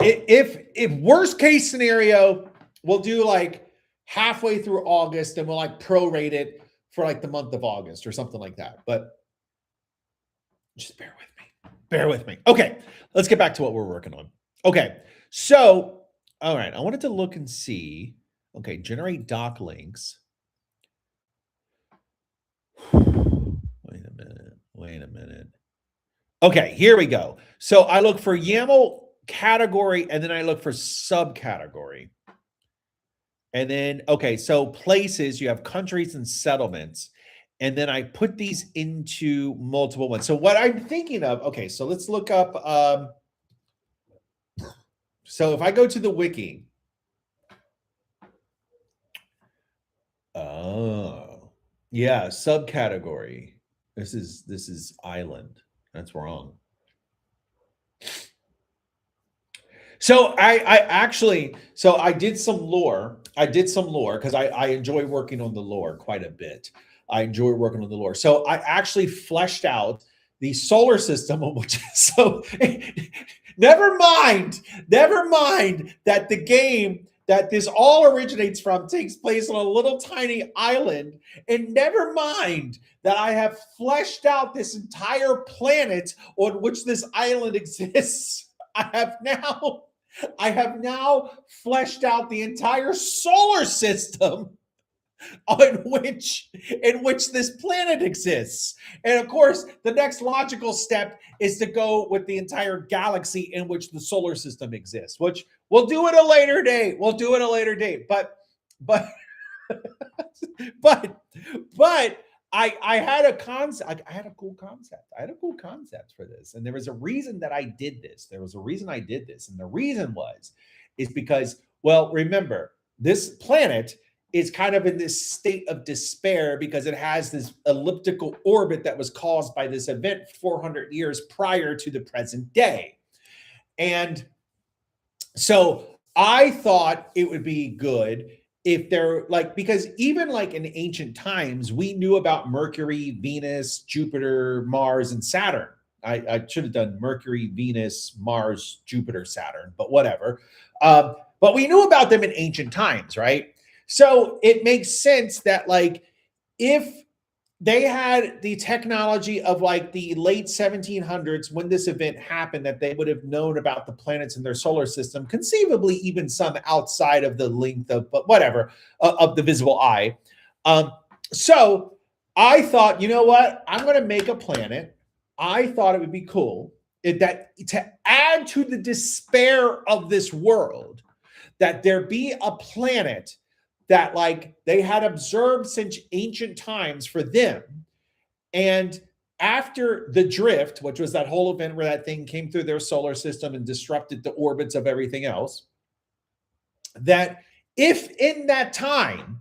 Speaker 1: If worst case scenario, we'll do like halfway through August, and we'll like prorate it for like the month of August or something like that. But just bear with me. Bear with me. Okay, let's get back to what we're working on. Okay, so, all right, I wanted to look and see. Okay, generate doc links. Wait a minute. Wait a minute. Okay, here we go. So I look for YAML category, and then I look for subcategory. And then, okay, so places, you have countries and settlements. And then I put these into multiple ones. So what I'm thinking of, okay, so let's look up. So if I go to the wiki. Oh, yeah, subcategory. This is island. That's wrong. So I actually, so I did some lore. I did some lore because I enjoy working on the lore quite a bit. I enjoy working on the lore. So I actually fleshed out the solar system, which is so never mind that the game that this all originates from takes place on a little tiny island. And never mind that I have fleshed out this entire planet on which this island exists. I have now fleshed out the entire solar system in which this planet exists. And of course, the next logical step is to go with the entire galaxy in which the solar system exists, which we'll do at a later date. We'll do at a later date. But but I had a concept. I had a cool concept. I had a cool concept for this, and there was a reason that I did this. There was a reason I did this, and the reason is because, well, remember, this planet is kind of in this state of despair because it has this elliptical orbit that was caused by this event 400 years prior to the present day, and so I thought it would be good if they're like, because even like in ancient times, we knew about Mercury, Venus, Jupiter, Mars, and Saturn. I should have done Mercury, Venus, Mars, Jupiter, Saturn, but whatever. But we knew about them in ancient times, right? So it makes sense that like if they had the technology of like the late 1700s when this event happened, that they would have known about the planets in their solar system, conceivably even some outside of the length of, but whatever, of the visible eye. So I thought, you know what? I'm going to make a planet. I thought it would be cool that to add to the despair of this world, that there be a planet that like they had observed since ancient times for them. And after the drift, which was that whole event where that thing came through their solar system and disrupted the orbits of everything else, that if in that time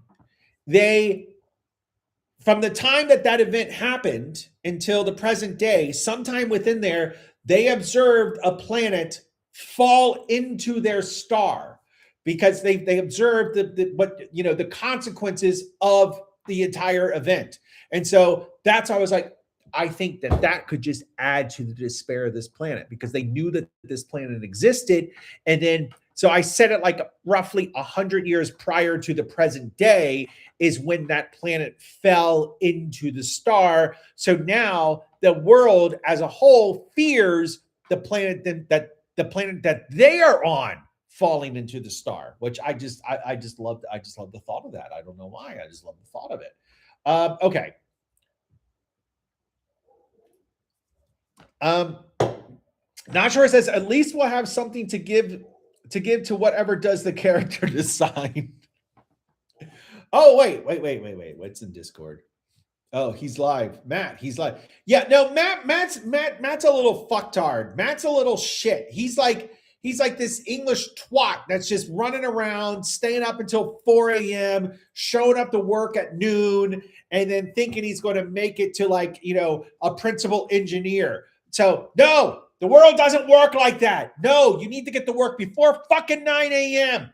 Speaker 1: from the time that event happened until the present day, sometime within there, they observed a planet fall into their star, because they observed the consequences of the entire event. And so that's why I was like, I think that could just add to the despair of this planet, because they knew that this planet existed. And then, so I said it like roughly 100 years prior to the present day is when that planet fell into the star. So now the world as a whole fears the planet that they are on falling into the star, which I just love the thought of that. I don't know why. I just love the thought of it. Okay. Not sure. It says at least we'll have something to give to whatever does the character design. Oh, wait. What's in Discord? Oh, he's live. Matt, he's live. Yeah, no, Matt's a little fucktard. Matt's a little shit. He's like this English twat that's just running around, staying up until 4 a.m., showing up to work at noon, and then thinking he's going to make it to like, a principal engineer. So no, the world doesn't work like that. No, you need to get to work before fucking 9 a.m.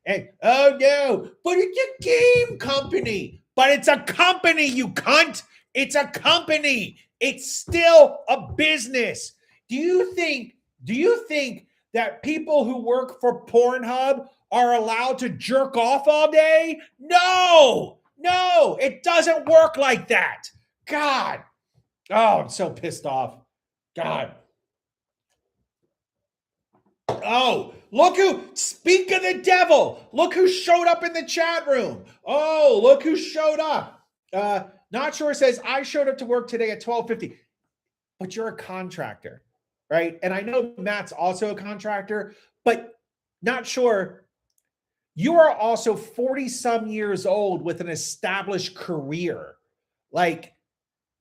Speaker 1: And oh no, but it's a game company. But it's a company, you cunt. It's a company. It's still a business. Do you think that people who work for Pornhub are allowed to jerk off all day? No, it doesn't work like that. God. Oh, I'm so pissed off. God. Oh, look who, speak of the devil. Look who showed up in the chat room. Oh, look who showed up. Not sure says, I showed up to work today at 12:50. But you're a contractor, right? And I know Matt's also a contractor, but not sure. You are also 40 some years old with an established career. Like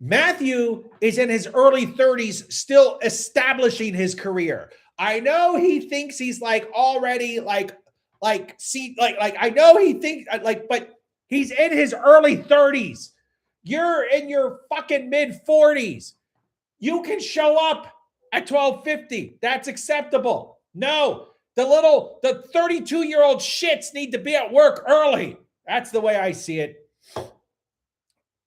Speaker 1: Matthew is in his early 30s, still establishing his career. I know he thinks he's like already like I know he thinks like, but he's in his early 30s. You're in your fucking mid 40s. You can show up at 12:50. That's acceptable. No, the 32-year-old shits need to be at work early. That's the way I see it.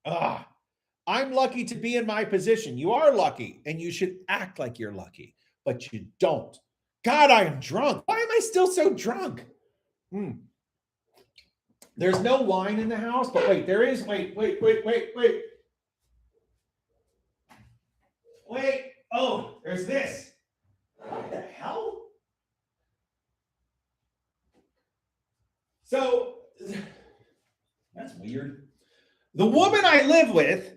Speaker 1: I'm lucky to be in my position. You are lucky, and you should act like you're lucky, but you don't. God, I am drunk. Why am I still so drunk? There's no wine in the house, but wait, there is. Wait. Wait. Oh, there's this. What the hell? So, that's weird. The woman I live with,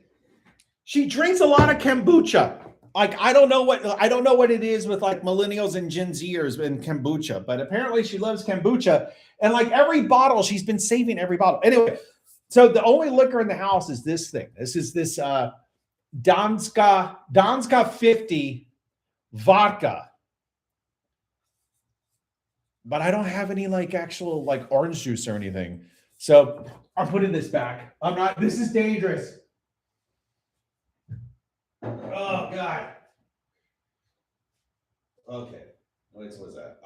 Speaker 1: she drinks a lot of kombucha. Like, I don't know what it is with like millennials and Gen Zers and kombucha, but apparently she loves kombucha. And like every bottle, she's been saving every bottle. Anyway, so the only liquor in the house is this thing. This is this Danska 50 vodka. But I don't have any like actual like orange juice or anything. So I'm putting this back. This is dangerous. Oh God. Okay. What was that?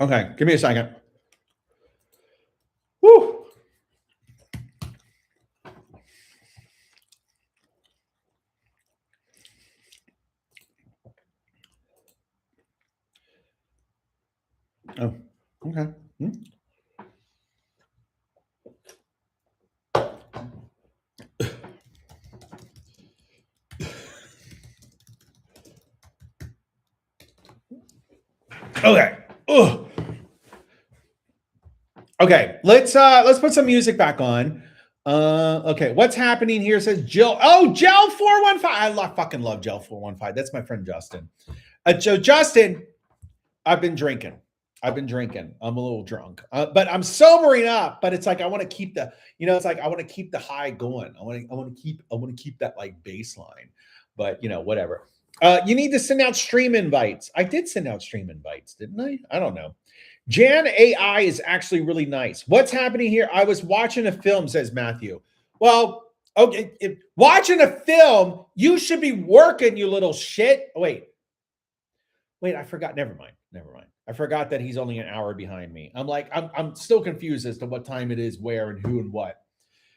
Speaker 1: Okay, give me a second. Woo. Oh, okay. Okay. Ugh. Okay, let's put some music back on. Okay, what's happening here says Jill. Oh, Gel 415. I fucking love Gel 415. That's my friend Justin. So Justin, I've been drinking. I'm a little drunk, but I'm sobering up. But it's like I want to keep the, it's like I want to keep the high going. I want to keep that like baseline. But whatever. You need to send out stream invites. I did send out stream invites, didn't I? I don't know. Jan AI is actually really nice. What's happening here? I was watching a film, says Matthew. Well, okay, watching a film, you should be working, you little shit. Wait, I forgot. Never mind. I forgot that he's only an hour behind me. I'm still confused as to what time it is, where, and who and what.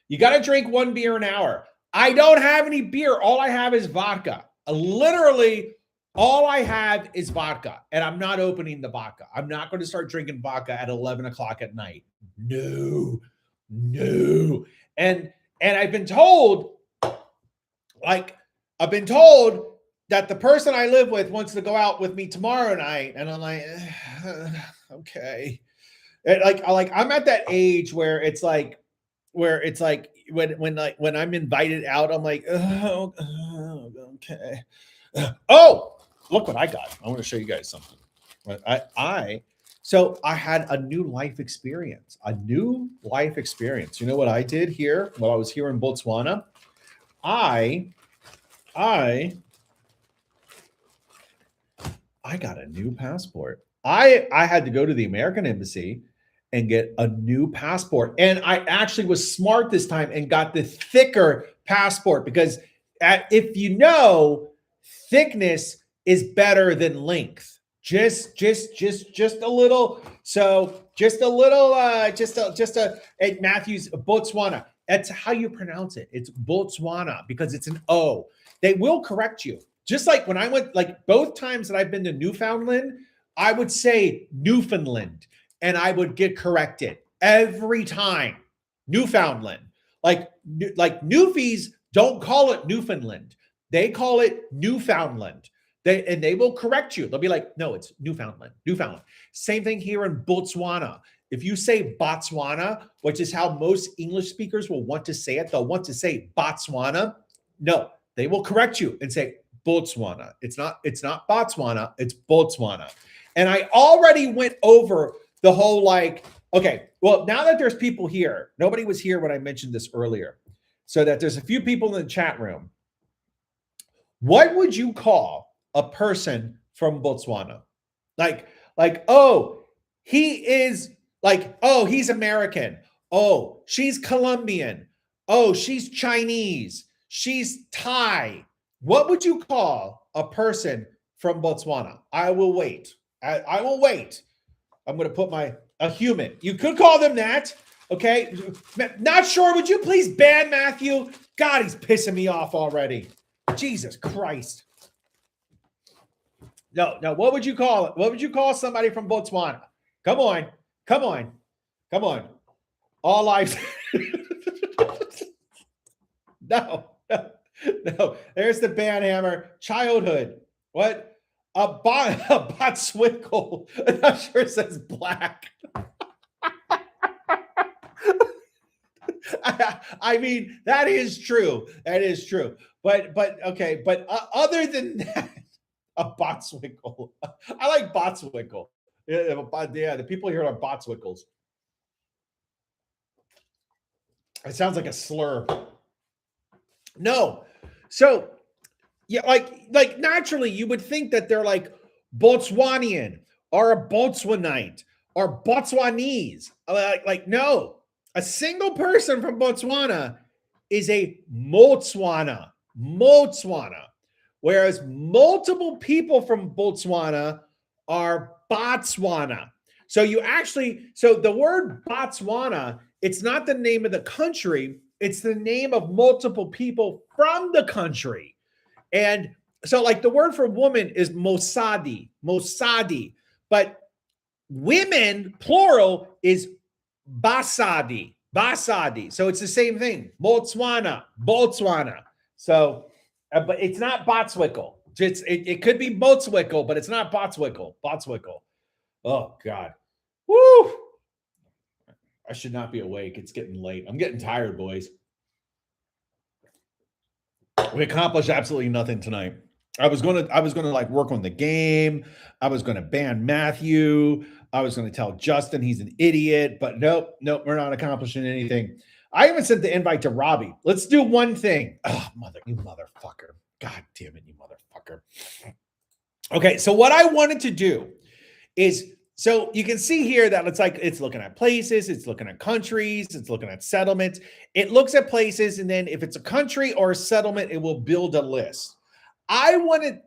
Speaker 1: You got to drink one beer an hour. I don't have any beer. All I have is vodka. Literally, all I have is vodka, and I'm not opening the vodka. I'm not going to start drinking vodka at 11 o'clock at night. No. And I've been told that the person I live with wants to go out with me tomorrow night, and I'm like, okay. And like I'm at that age where it's like when I'm invited out, I'm like, oh, okay. Oh, look what I got. I want to show you guys something. So I had a new life experience. You know what I did here while I was here in Botswana? I got a new passport. I had to go to the American embassy and get a new passport. And I actually was smart this time and got the thicker passport because if you know, thickness is better than length. Just a little. So just a little, at Matthew's Botswana. That's how you pronounce it. It's Botswana because it's an O. They will correct you. Just like when I went, like both times that I've been to Newfoundland, I would say Newfoundland and I would get corrected every time. Newfoundland. Like Newfies don't call it Newfoundland. They call it Newfoundland. They will correct you. They'll be like, no, it's Newfoundland. Newfoundland. Same thing here in Botswana. If you say Botswana, which is how most English speakers will want to say it, they'll want to say Botswana. No, they will correct you and say Botswana. It's not Botswana, it's Botswana. And I already went over the whole like, okay, well, now that there's people here, nobody was here when I mentioned this earlier. So that there's a few people in the chat room. What would you call a person from Botswana? Like, oh, he is like, oh, he's American. Oh, she's Colombian. Oh, she's Chinese. She's Thai. What would you call a person from Botswana? I will wait. I will wait. I'm going to put a human. You could call them that. Okay. Not sure. Would you please ban Matthew? God, he's pissing me off already. Jesus Christ. No. What would you call it? What would you call somebody from Botswana? Come on. All lives. No. There's the ban hammer. Childhood. What? A botswickle. I'm not sure it says black. I mean, that is true. That is true. But okay. But other than that, a botswickle. I like botswickle. Yeah, the people here are botswickles. It sounds like a slur. No. So, yeah, like naturally, you would think that they're like Botswanian or a Botswanite or Botswanese. Like no. A single person from Botswana is a Motswana. Whereas multiple people from Botswana are Botswana. So the word Botswana, it's not the name of the country, it's the name of multiple people from the country. And so like the word for woman is Mosadi, but women, plural, is Basadi. So it's the same thing. Botswana. So, but it's not Botswickle. It could be Botswickle, but it's not Botswickle. Oh, God. Woo! I should not be awake. It's getting late. I'm getting tired, boys. We accomplished absolutely nothing tonight. I was gonna like work on the game. I was gonna ban Matthew. I was gonna tell Justin he's an idiot, but nope, we're not accomplishing anything. I even sent the invite to Robbie. Let's do one thing. Oh, you motherfucker. God damn it, you motherfucker. Okay, so what I wanted to do is, so you can see here that it's looking at places, it's looking at countries, it's looking at settlements. It looks at places, and then if it's a country or a settlement, it will build a list. I wanted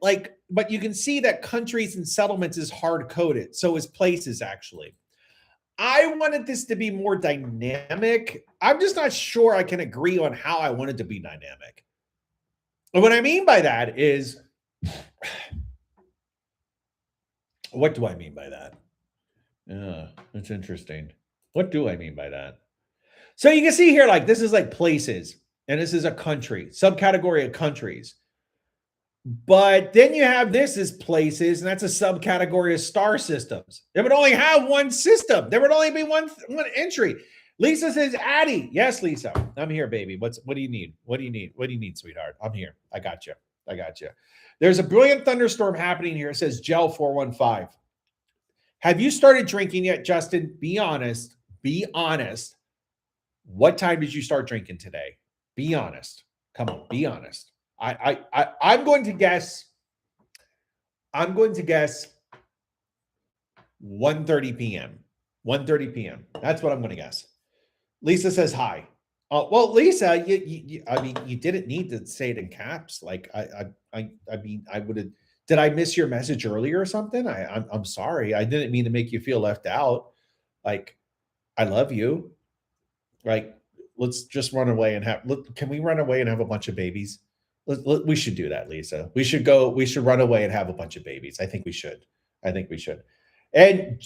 Speaker 1: but you can see that countries and settlements is hard coded. So is places actually. I wanted this to be more dynamic. I'm just not sure I can agree on how I want it to be dynamic. And what I mean by that is, what do I mean by that? Yeah, that's interesting. What do I mean by that? So you can see here, like this is like places, and this is a country, subcategory of countries. But then you have this as places, and that's a subcategory of star systems. They would only have one system. There would only be one entry. Lisa says, Addie. Yes, Lisa. I'm here, baby. What do you need? What do you need, sweetheart? I'm here. I got you. There's a brilliant thunderstorm happening here. It says Gel 415. Have you started drinking yet, Justin? Be honest. What time did you start drinking today? Be honest. Come on, be honest. I'm going to guess 1:30 p.m. 1:30 p.m. That's what I'm going to guess. Lisa says hi. Well, Lisa, you didn't need to say it in caps. Like I would have. Did I miss your message earlier or something? I'm sorry. I didn't mean to make you feel left out. Like I love you. Like let's just run away and can we run away and have a bunch of babies? We should do that, Lisa. We should run away and have a bunch of babies. I think we should. I think we should. And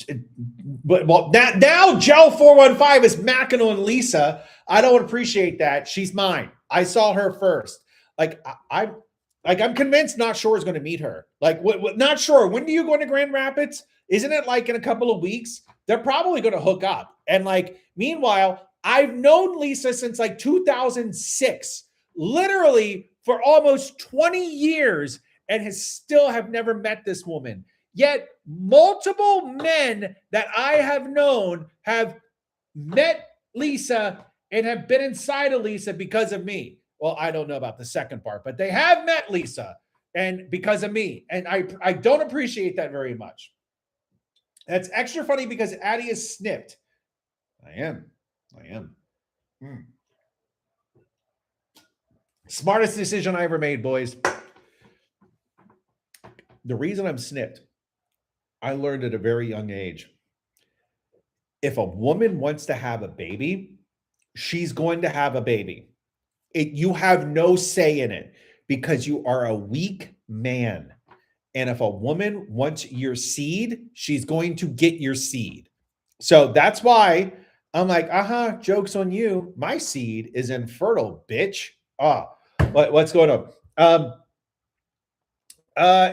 Speaker 1: but well, now Gel 415 is macking on Lisa. I don't appreciate that. She's mine. I saw her first. Like I'm convinced Not Sure is going to meet her. Like Not Sure. When do you go into Grand Rapids? Isn't it like in a couple of weeks? They're probably going to hook up. And like meanwhile, I've known Lisa since like 2006, literally for almost 20 years, and has still have never met this woman. Yet multiple men that I have known have met Lisa and have been inside of Lisa because of me. Well, I don't know about the second part, but they have met Lisa and because of me. And I don't appreciate that very much. That's extra funny because Addie is snipped. I am. Smartest decision I ever made, boys. The reason I'm snipped, I learned at a very young age. If a woman wants to have a baby, she's going to have a baby. You have no say in it because you are a weak man. And if a woman wants your seed, she's going to get your seed. So that's why I'm like, joke's on you. My seed is infertile, bitch. What's going on?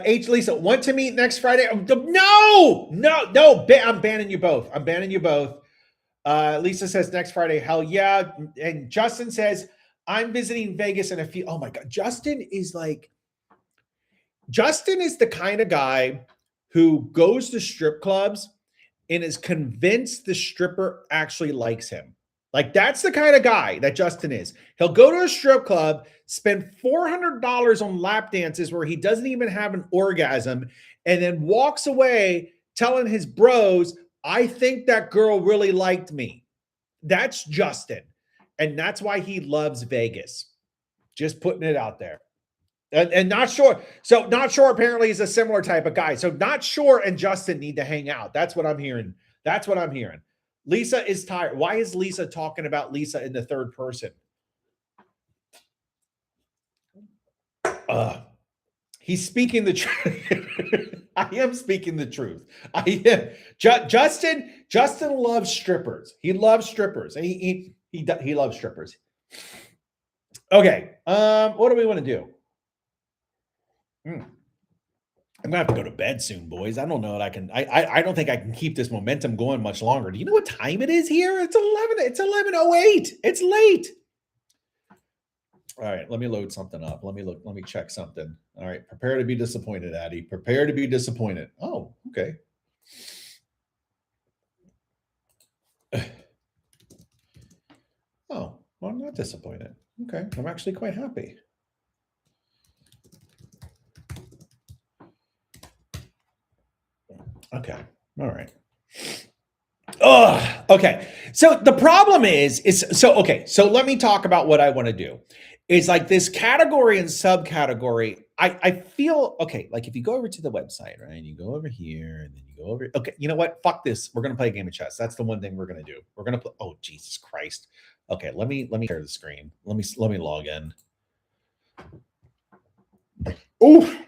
Speaker 1: H Lisa, want to meet next Friday? No, I'm banning you both. Lisa says next Friday, hell yeah. And Justin says, I'm visiting Vegas in a few. Oh my God. Justin is the kind of guy who goes to strip clubs and is convinced the stripper actually likes him. Like that's the kind of guy that Justin is. He'll go to a strip club, spend $400 on lap dances where he doesn't even have an orgasm, and then walks away telling his bros, I think that girl really liked me. That's Justin. And that's why he loves Vegas. Just putting it out there. And Not Sure. So Not Sure apparently is a similar type of guy. So Not Sure and Justin need to hang out. That's what I'm hearing. Lisa is tired. Why is Lisa talking about Lisa in the third person? He's speaking the truth. I am speaking the truth. I am. Justin loves strippers. He loves strippers. He loves strippers. Okay. What do we want to do? I'm gonna have to go to bed soon, boys. I don't know that I can. I don't think I can keep this momentum going much longer. Do you know what time it is here? It's 11. It's 11:08. It's late. All right, let me load something up. Let me check something. All right, prepare to be disappointed, Addie. Prepare to be disappointed. Oh, okay. Oh, well, I'm not disappointed. Okay, I'm actually quite happy. Okay, all right. Okay. So the problem is so let me talk about what I want to do. It's like this category and subcategory. I feel okay. Like if you go over to the website, right? You go over here and then you go over. Okay, you know what? Fuck this. We're gonna play a game of chess. That's the one thing we're gonna do. We're gonna play. Oh Jesus Christ. Okay, let me share the screen. Let me log in. Oof.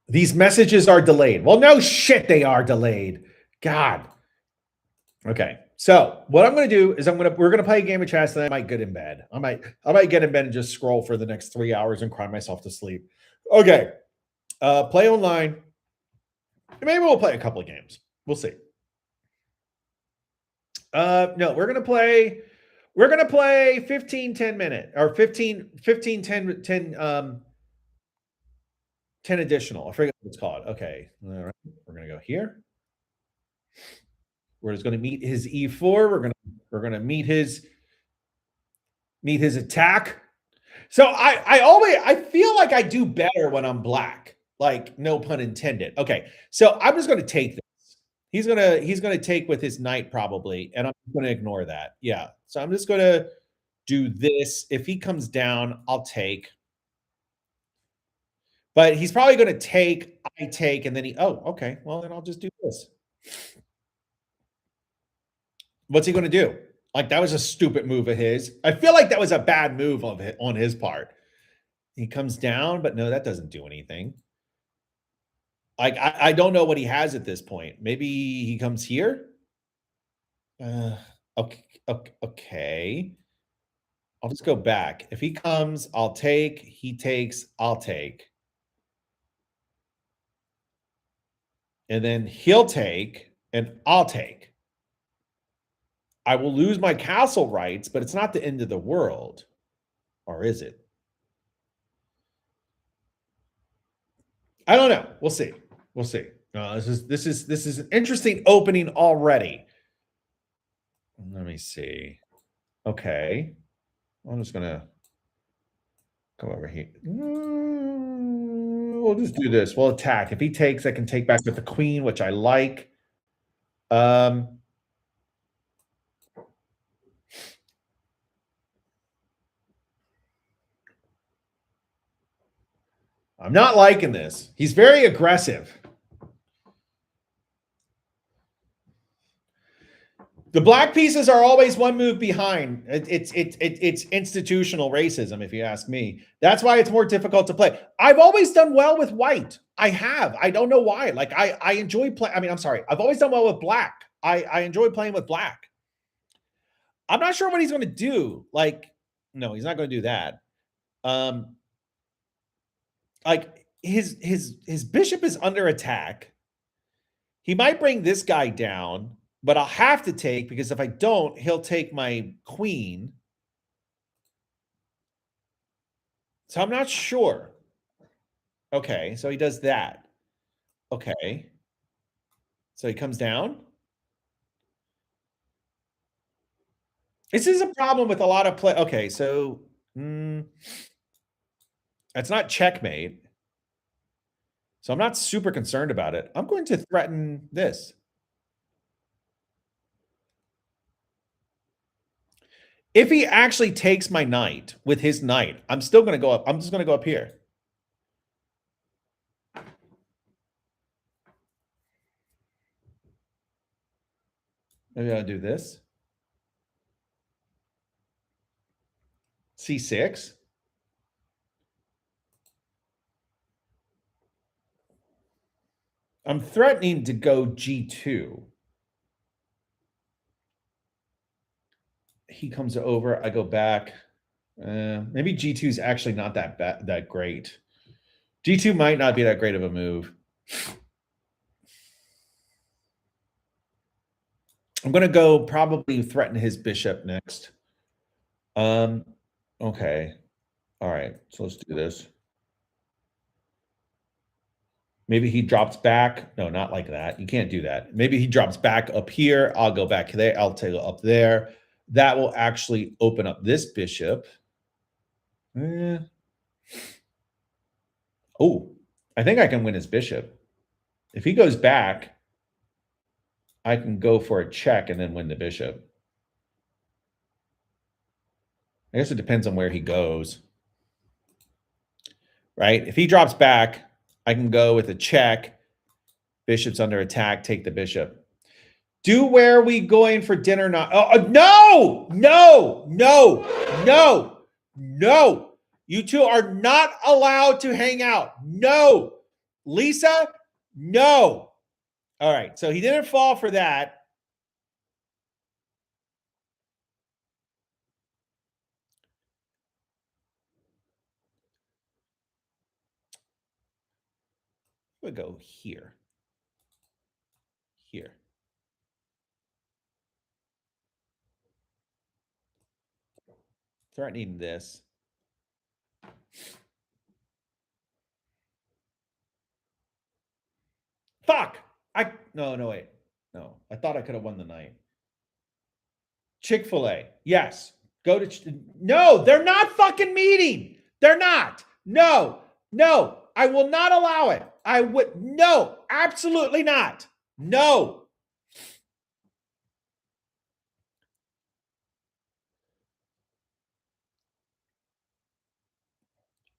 Speaker 1: These messages are delayed. Well, no shit, they are delayed. God. Okay. So what I'm going to do is we're going to play a game of chess, and I might get in bed. I might get in bed and just scroll for the next 3 hours and cry myself to sleep. Okay. Play online. Maybe we'll play a couple of games. We'll see. No, we're going to play 15, 10 minute or 15, 10 additional. I forget what it's called. Okay. All right. We're going to go here. We're just going to meet his E4. We're going to meet his attack. So I feel like I do better when I'm black. Like no pun intended. Okay. So I'm just going to take this. He's going to take with his knight probably, and I'm going to ignore that. Yeah. So I'm just going to do this. If he comes down, I'll take. But he's probably going to take, I take, and then okay. Well, then I'll just do this. What's he going to do? Like that was a stupid move of his. I feel like that was a bad move on his part. He comes down, but no, that doesn't do anything. Like I don't know what he has at this point. Maybe he comes here. Uh, okay, okay, okay. I'll just go back. If he comes, I'll take. He takes, I'll take. And then he'll take, and I'll take. I will lose my castle rights, but it's not the end of the world. Or is it? I don't know. We'll see. We'll see. This is an interesting opening already. Let me see. Okay. I'm just gonna come over here. We'll just do this. We'll attack. If he takes, I can take back with the queen, which I like. I'm not liking this. He's very aggressive. The black pieces are always one move behind. It's institutional racism, if you ask me. That's why it's more difficult to play. I've always done well with white. I have. I don't know why. Like I enjoy play. I mean, I'm sorry. I've always done well with black. I enjoy playing with black. I'm not sure what he's going to do. Like, no, he's not going to do that. Like his bishop is under attack. He might bring this guy down, but I'll have to take because if I don't, he'll take my queen. So I'm not sure. Okay, so he does that. Okay. So he comes down. This is a problem with a lot of play. Okay, so that's not checkmate. So I'm not super concerned about it. I'm going to threaten this. If he actually takes my knight with his knight, I'm still going to go up. I'm just going to go up here. Maybe I'll do this. C6. I'm threatening to go G2. He comes over. I go back. Maybe G2 is actually not that great. G2 might not be that great of a move. I'm going to go probably threaten his bishop next. Okay. All right. So let's do this. Maybe he drops back. No, not like that. You can't do that. Maybe he drops back up here. I'll go back there. I'll take up there. That will actually open up this bishop. Oh, I think I can win his bishop. If he goes back, I can go for a check and then win the bishop. I guess it depends on where he goes. Right? If he drops back, I can go with a check. Bishop's under attack. Take the bishop. Do where are we going for dinner? Not no, no, no, no, no. You two are not allowed to hang out. No. Lisa, no. All right. So he didn't fall for that. We'll go here. Here. Threatening this. Fuck. No, wait. No. I thought I could have won the night. Chick-fil-A. Yes. Go to no, they're not fucking meeting. They're not. No. No. I will not allow it. I would no, absolutely not. No.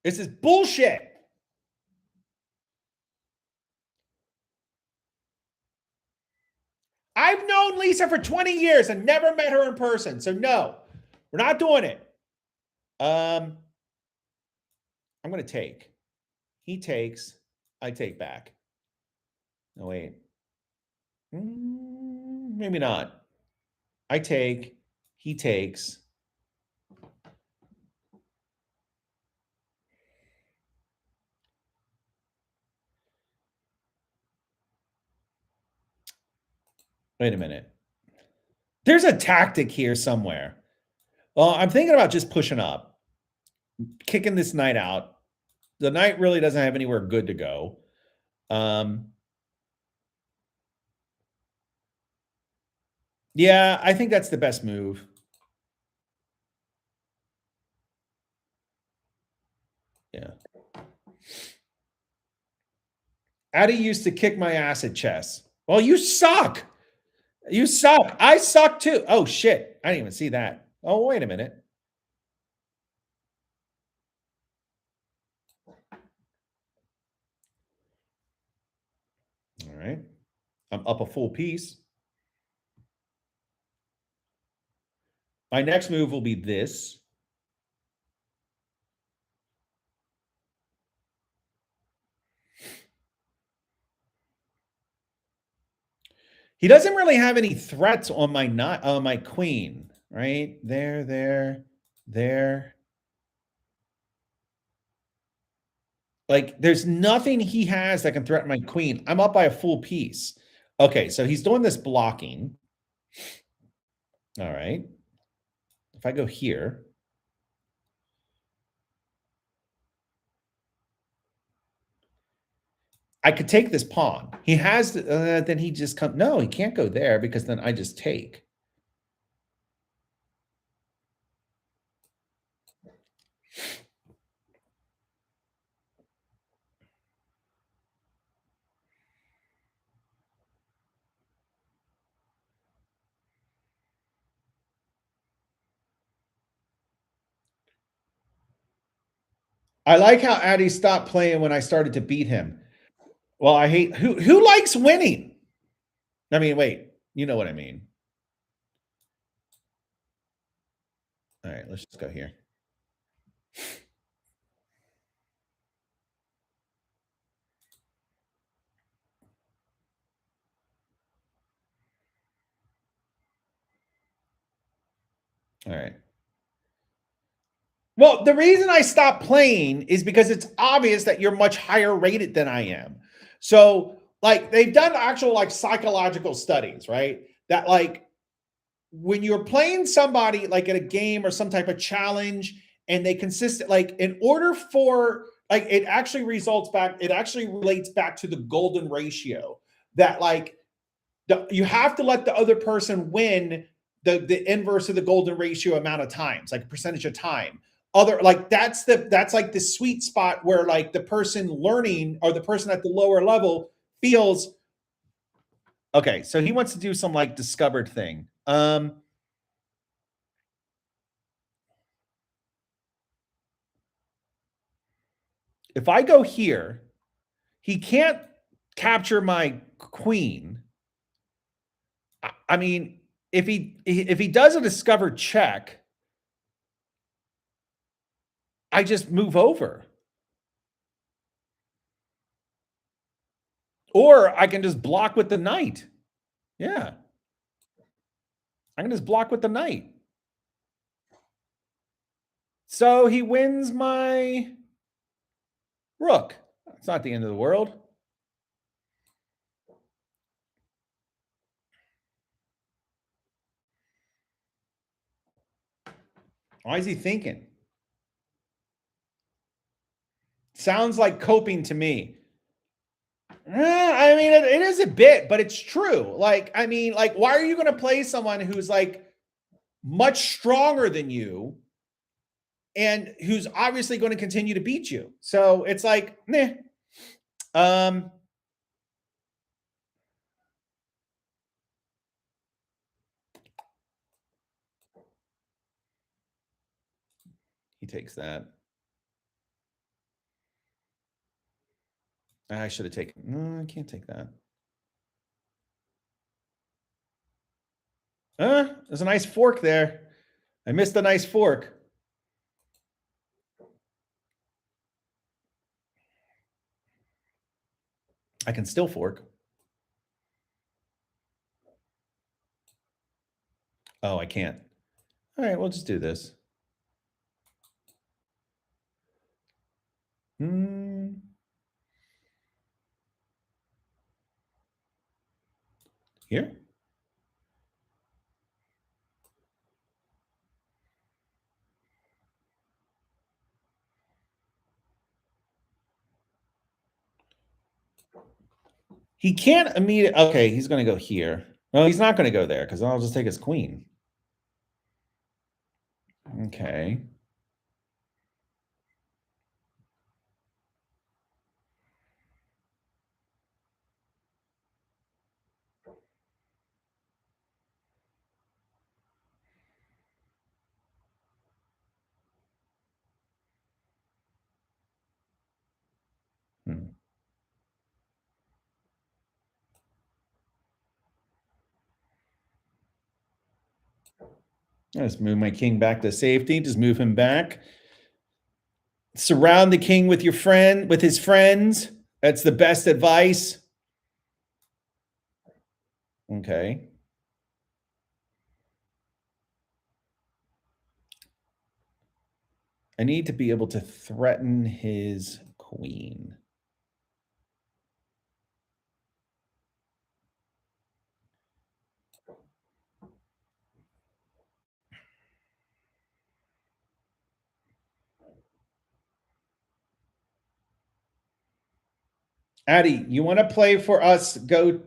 Speaker 1: This is bullshit. I've known Lisa for 20 years and never met her in person. So no, we're not doing it. I'm going to take. He takes. I take back. No, wait. Maybe not. I take. He takes. Wait a minute. There's a tactic here somewhere. Well, I'm thinking about just pushing up, kicking this knight out. The knight really doesn't have anywhere good to go. Yeah, I think that's the best move. Yeah. Addy used to kick my ass at chess. Well, you suck. You suck. I suck too. Oh, shit. I didn't even see that. Oh, wait a minute. All right. I'm up a full piece. My next move will be this. He doesn't really have any threats on my my queen, right? There. Like there's nothing he has that can threaten my queen. I'm up by a full piece. Okay, so he's doing this blocking. All right. If I go here, I could take this pawn. He has, then he just come. No, he can't go there because then I just take. I like how Addy stopped playing when I started to beat him. Well, I hate who likes winning. I mean, wait, you know what I mean. All right, let's just go here. All right. Well, the reason I stopped playing is because it's obvious that you're much higher rated than I am. So, like, they've done actual like psychological studies, right? That like when you're playing somebody like in a game or some type of challenge and they consist like in order for like it actually results back, it actually relates back to the golden ratio that like you have to let the other person win the inverse of the golden ratio amount of times, like a percentage of time. Other like that's like the sweet spot where like the person learning or the person at the lower level feels okay. So he wants to do some like discovered thing. If I go here, he can't capture my queen. I mean, if he does a discovered check, I just move over. Or I can just block with the knight. Yeah. I can just block with the knight. So he wins my rook. It's not the end of the world. Why is he thinking? Sounds like coping to me. I mean, it is a bit, but it's true. Like, I mean, like, why are you going to play someone who's like much stronger than you and who's obviously going to continue to beat you? So it's like, meh. Um, he takes that. I should have taken. No, I can't take that. There's a nice fork there. I missed a nice fork. I can still fork. Oh, I can't. All right, we'll just do this. Here? He can't immediately. Okay, he's going to go here. No, he's not going to go there because I'll just take his queen. Okay. Hmm. Just move my king back to safety. Just move him back. Surround the king with his friends. That's the best advice. Okay. I need to be able to threaten his queen. Addie, you want to play for us? Go.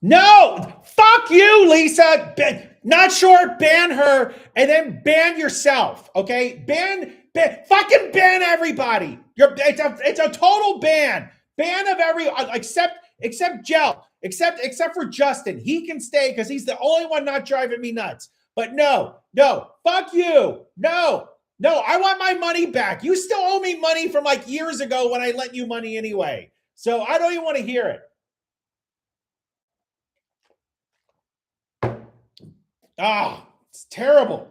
Speaker 1: No! Fuck you, Lisa! Not sure, ban her, and then ban yourself, okay? Fucking ban everybody. It's a total ban. Ban of every, except Gel, except for Justin. He can stay because he's the only one not driving me nuts. But no, fuck you. No, I want my money back. You still owe me money from like years ago when I lent you money anyway. So I don't even want to hear it. It's terrible.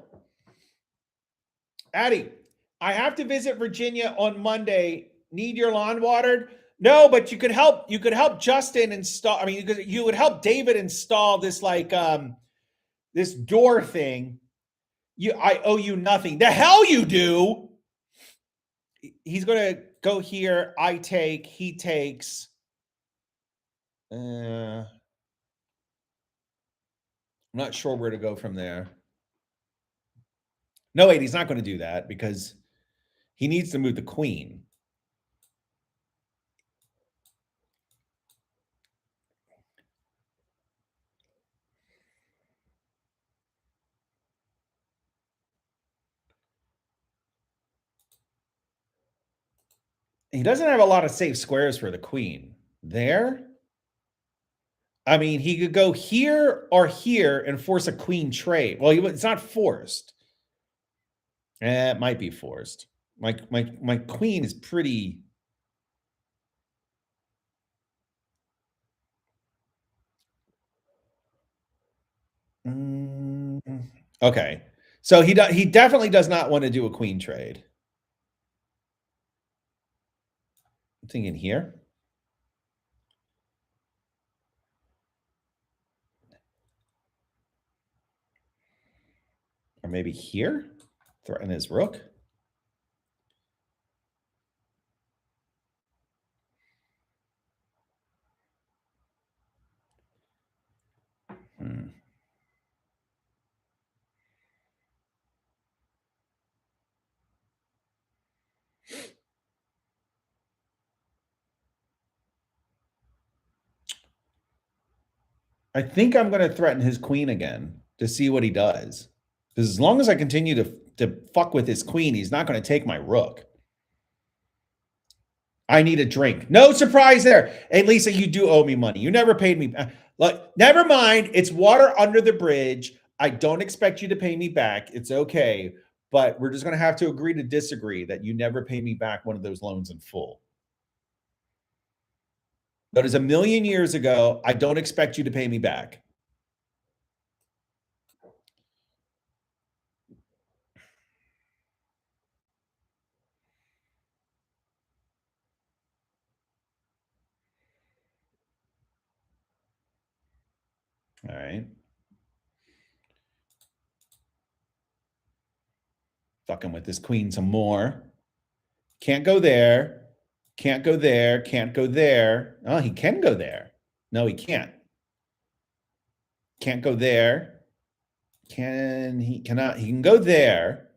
Speaker 1: Addie, I have to visit Virginia on Monday. Need your lawn watered? No, but you could help. You could help Justin install. I mean, you would help David install this this door thing. I owe you nothing. The hell you do. He's gonna go here. I take. He takes. I'm not sure where to go from there. No, wait, he's not going to do that because he needs to move the queen. He doesn't have a lot of safe squares for the queen. There? I mean, he could go here or here and force a queen trade. Well, it's not forced. It might be forced. My queen is pretty. Okay, so he definitely does not want to do a queen trade. I'm thinking here. Or maybe here? Threaten his rook. I think I'm going to threaten his queen again to see what he does. Because as long as I continue to fuck with his queen, he's not going to take my rook. I need a drink. No surprise there. Hey, Lisa, you do owe me money. You never paid me. Look, never mind. It's water under the bridge. I don't expect you to pay me back. It's okay. But we're just going to have to agree to disagree that you never pay me back one of those loans in full. That is 1,000,000 years ago. I don't expect you to pay me back. All right. Fucking with this queen some more. Can't go there. Can't go there. Can't go there. Oh, he can go there. No, he can't. Can't go there. Cannot. He can go there.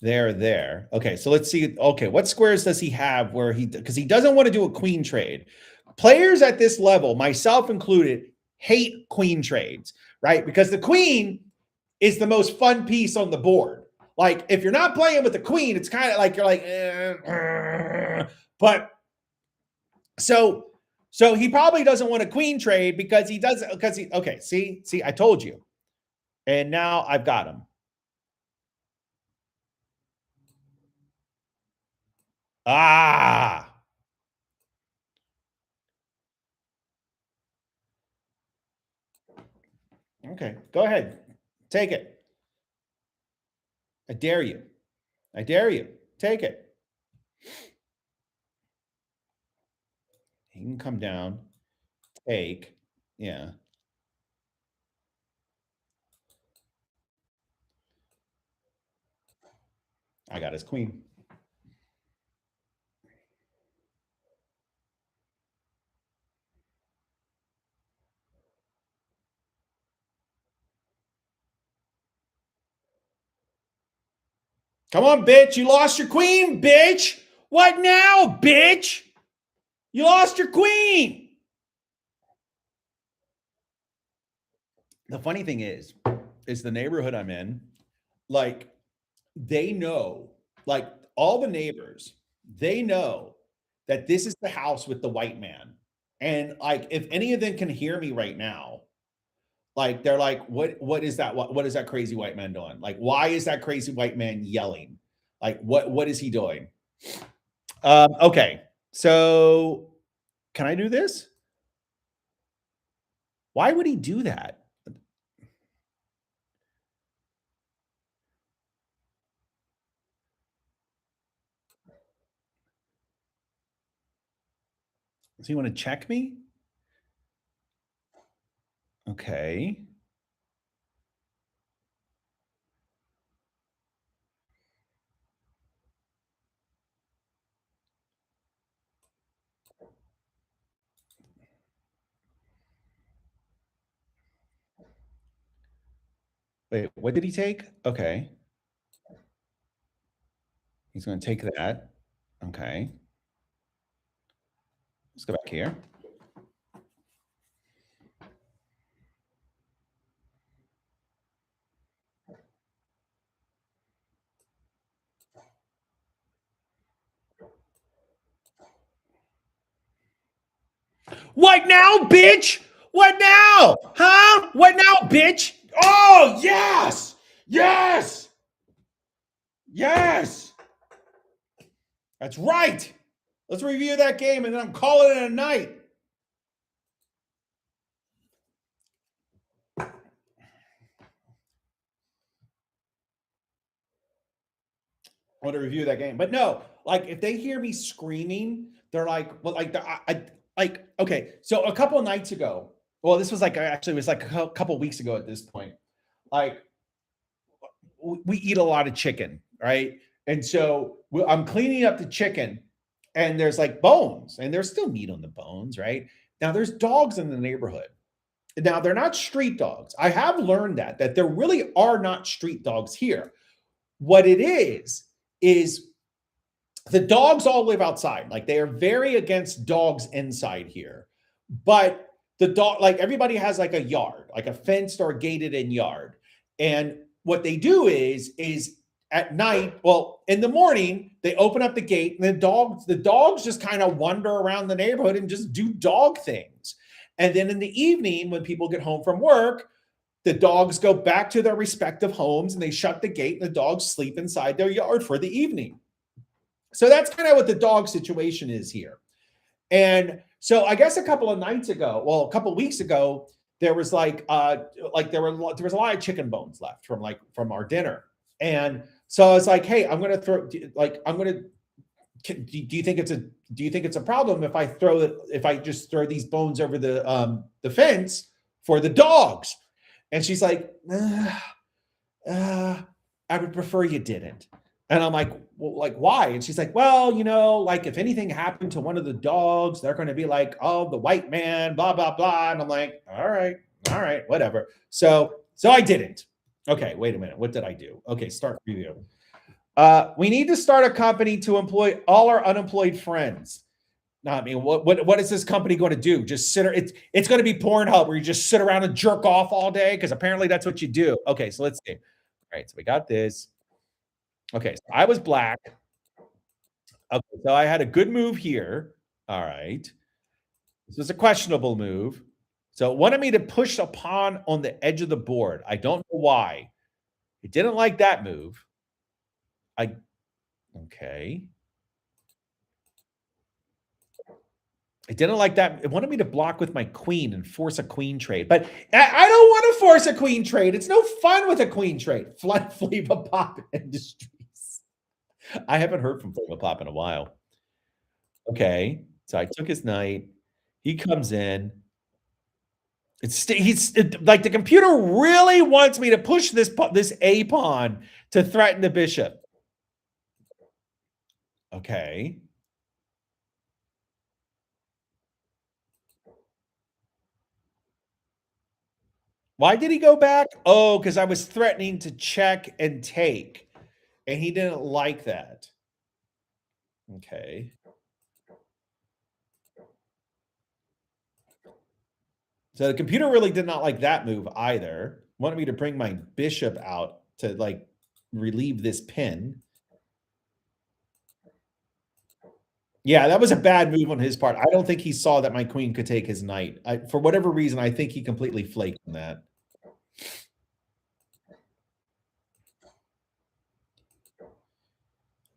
Speaker 1: There. Okay, so let's see. Okay, what squares does he have where because he doesn't want to do a queen trade. Players at this level, myself included, hate queen trades, right? Because the queen is the most fun piece on the board. Like if you're not playing with the queen, it's kind of like you're like, but so he probably doesn't want a queen trade because he doesn't okay, see, I told you. And now I've got him. Ah. Okay, go ahead. Take it. I dare you. I dare you. Take it. He can come down. Take. Yeah. I got his queen. Come on, bitch. You lost your queen, bitch. What now, bitch? You lost your queen. The funny thing is the neighborhood I'm in, like, they know, like, all the neighbors, they know that this is the house with the white man. And, like, if any of them can hear me right now, like, they're like, what is that? What is that crazy white man doing? Like, why is that crazy white man yelling? Like, what is he doing? Okay. So can I do this? Why would he do that? Does he want to check me? Okay. Wait, what did he take? Okay. He's going to take that. Okay. Let's go back here. What now, bitch? What now? Huh? What now, bitch? Oh, yes. Yes. Yes. That's right. Let's review that game and then I'm calling it a night. I want to review that game. But no, like if they hear me screaming, they're like, well, like like okay. So a couple of nights ago, well, this was like actually it was like a couple of weeks ago at this point. Like we eat a lot of chicken, right? And so I'm cleaning up the chicken, and there's like bones, and there's still meat on the bones, right? Now there's dogs in the neighborhood. Now they're not street dogs. I have learned that there really are not street dogs here. What it is the dogs all live outside. Like they are very against dogs inside here. But the dog, like everybody has like a yard, like a fenced or gated in yard. And what they do is at night, well, in the morning, they open up the gate and the dogs just kind of wander around the neighborhood and just do dog things. And then in the evening, when people get home from work, the dogs go back to their respective homes and they shut the gate and the dogs sleep inside their yard for the evening. So that's kind of what the dog situation is here. And so I guess a couple of nights ago, well, a couple of weeks ago, there was there was a lot of chicken bones left from our dinner. And so I was like, hey, I'm gonna throw do you think it's a problem if I just throw these bones over the fence for the dogs. And she's like, I would prefer you didn't. And I'm like, well, like, why? And she's like, well, like if anything happened to one of the dogs, they're going to be like, oh, the white man, blah, blah, blah. And I'm like, all right, whatever. So I didn't. Okay, wait a minute. What did I do? Okay, start review. We need to start a company to employ all our unemployed friends. No, I mean, what is this company going to do? Just sit? It's going to be Pornhub where you just sit around and jerk off all day because apparently that's what you do. Okay, so let's see. All right, so we got this. Okay, so I was black. Okay, so I had a good move here. All right, this was a questionable move. So it wanted me to push a pawn on the edge of the board. I don't know why. It didn't like that move. Okay. It didn't like that. It wanted me to block with my queen and force a queen trade. But I don't want to force a queen trade. It's no fun with a queen trade. Flava Pop Industries. I haven't heard from Flava Pop in a while. Okay. So I took his knight. He comes in. He's like the computer really wants me to push this A pawn to threaten the bishop. Okay. Why did he go back? Oh, because I was threatening to check and take, and he didn't like that. Okay. So the computer really did not like that move either. Wanted me to bring my bishop out to like relieve this pin. Yeah, that was a bad move on his part. I don't think he saw that my queen could take his knight. For whatever reason, I think he completely flaked on that.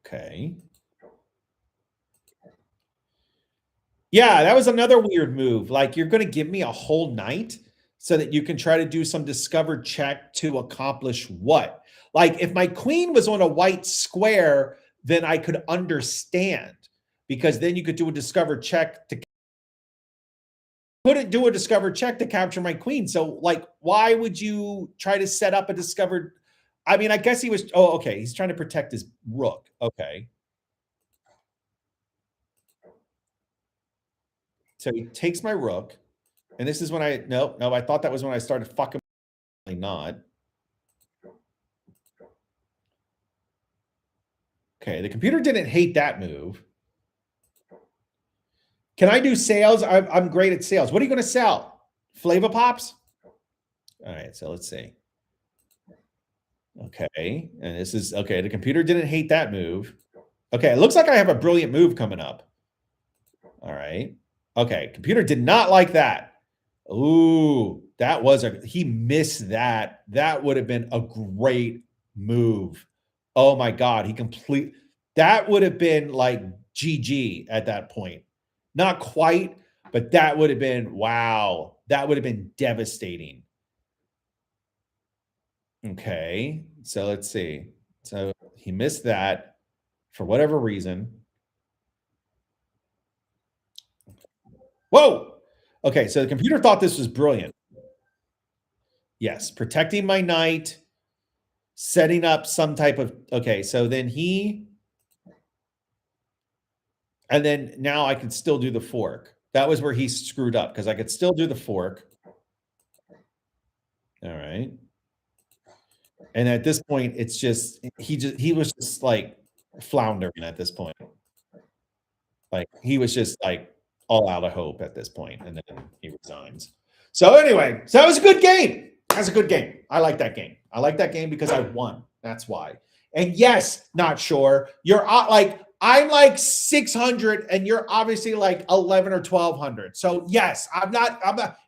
Speaker 1: Okay. Yeah, that was another weird move. Like, you're going to give me a whole knight so that you can try to do some discovered check to accomplish what? Like, if my queen was on a white square, then I could understand, because then you could do a discovered check to couldn't do a discovered check to capture my queen. So, like, why would you try to set up a discovered? I mean, I guess he was. Oh, okay. He's trying to protect his rook. Okay. So he takes my rook, and this is when no, I thought that was when I started fucking not. Okay, the computer didn't hate that move. Can I do sales? I'm great at sales. What are you going to sell? Flava Pops? All right, so let's see. Okay, and this is okay. The computer didn't hate that move. Okay, it looks like I have a brilliant move coming up. All right. Okay, computer did not like that. Ooh, he missed that. That would have been a great move. Oh my God, that would have been like GG at that point. Not quite, but that would have been, wow. That would have been devastating. Okay, so let's see. So he missed that for whatever reason. Whoa. Okay, so the computer thought this was brilliant. Yes, protecting my knight, setting up some type of, okay, so then and then now I can still do the fork. That was where he screwed up, because I could still do the fork. All right. And at this point, it's just, he was just like floundering at this point. Like, he was just like all out of hope at this point, and then he resigns. So anyway, so that was a good game. That's a good game. I like that game. I like that game because I won. That's why. And yes, not sure. You're like, I'm like 600 and you're obviously like 11 or 1200. So yes, I'm not,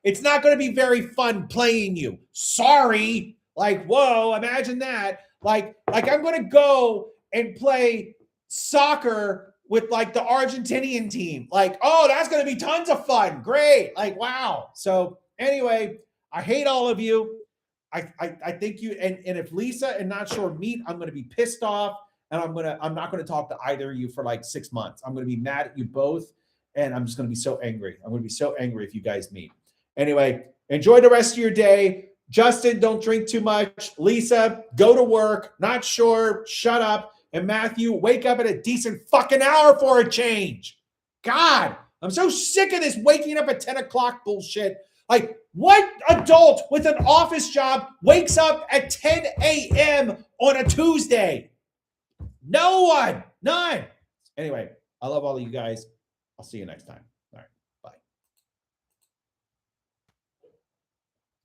Speaker 1: it's not going to be very fun playing you. Sorry. Like, whoa, imagine that. Like I'm going to go and play soccer with like the Argentinian team. Like, oh, that's going to be tons of fun. Great. Like, wow. So anyway, I hate all of you. I think you, and if Lisa and Not Sure meet, I'm going to be pissed off, and I'm not going to talk to either of you for like 6 months. I'm going to be mad at you both, and I'm just going to be so angry. I'm going to be so angry if you guys meet. Anyway, Enjoy the rest of your day. Justin, don't drink too much. Lisa, go to work. Not sure. Shut up. And Matthew, wake up at a decent fucking hour for a change. God, I'm so sick of this waking up at 10 o'clock bullshit. Like, what adult with an office job wakes up at 10 a.m. on a Tuesday? No one. None. Anyway, I love all of you guys. I'll see you next time.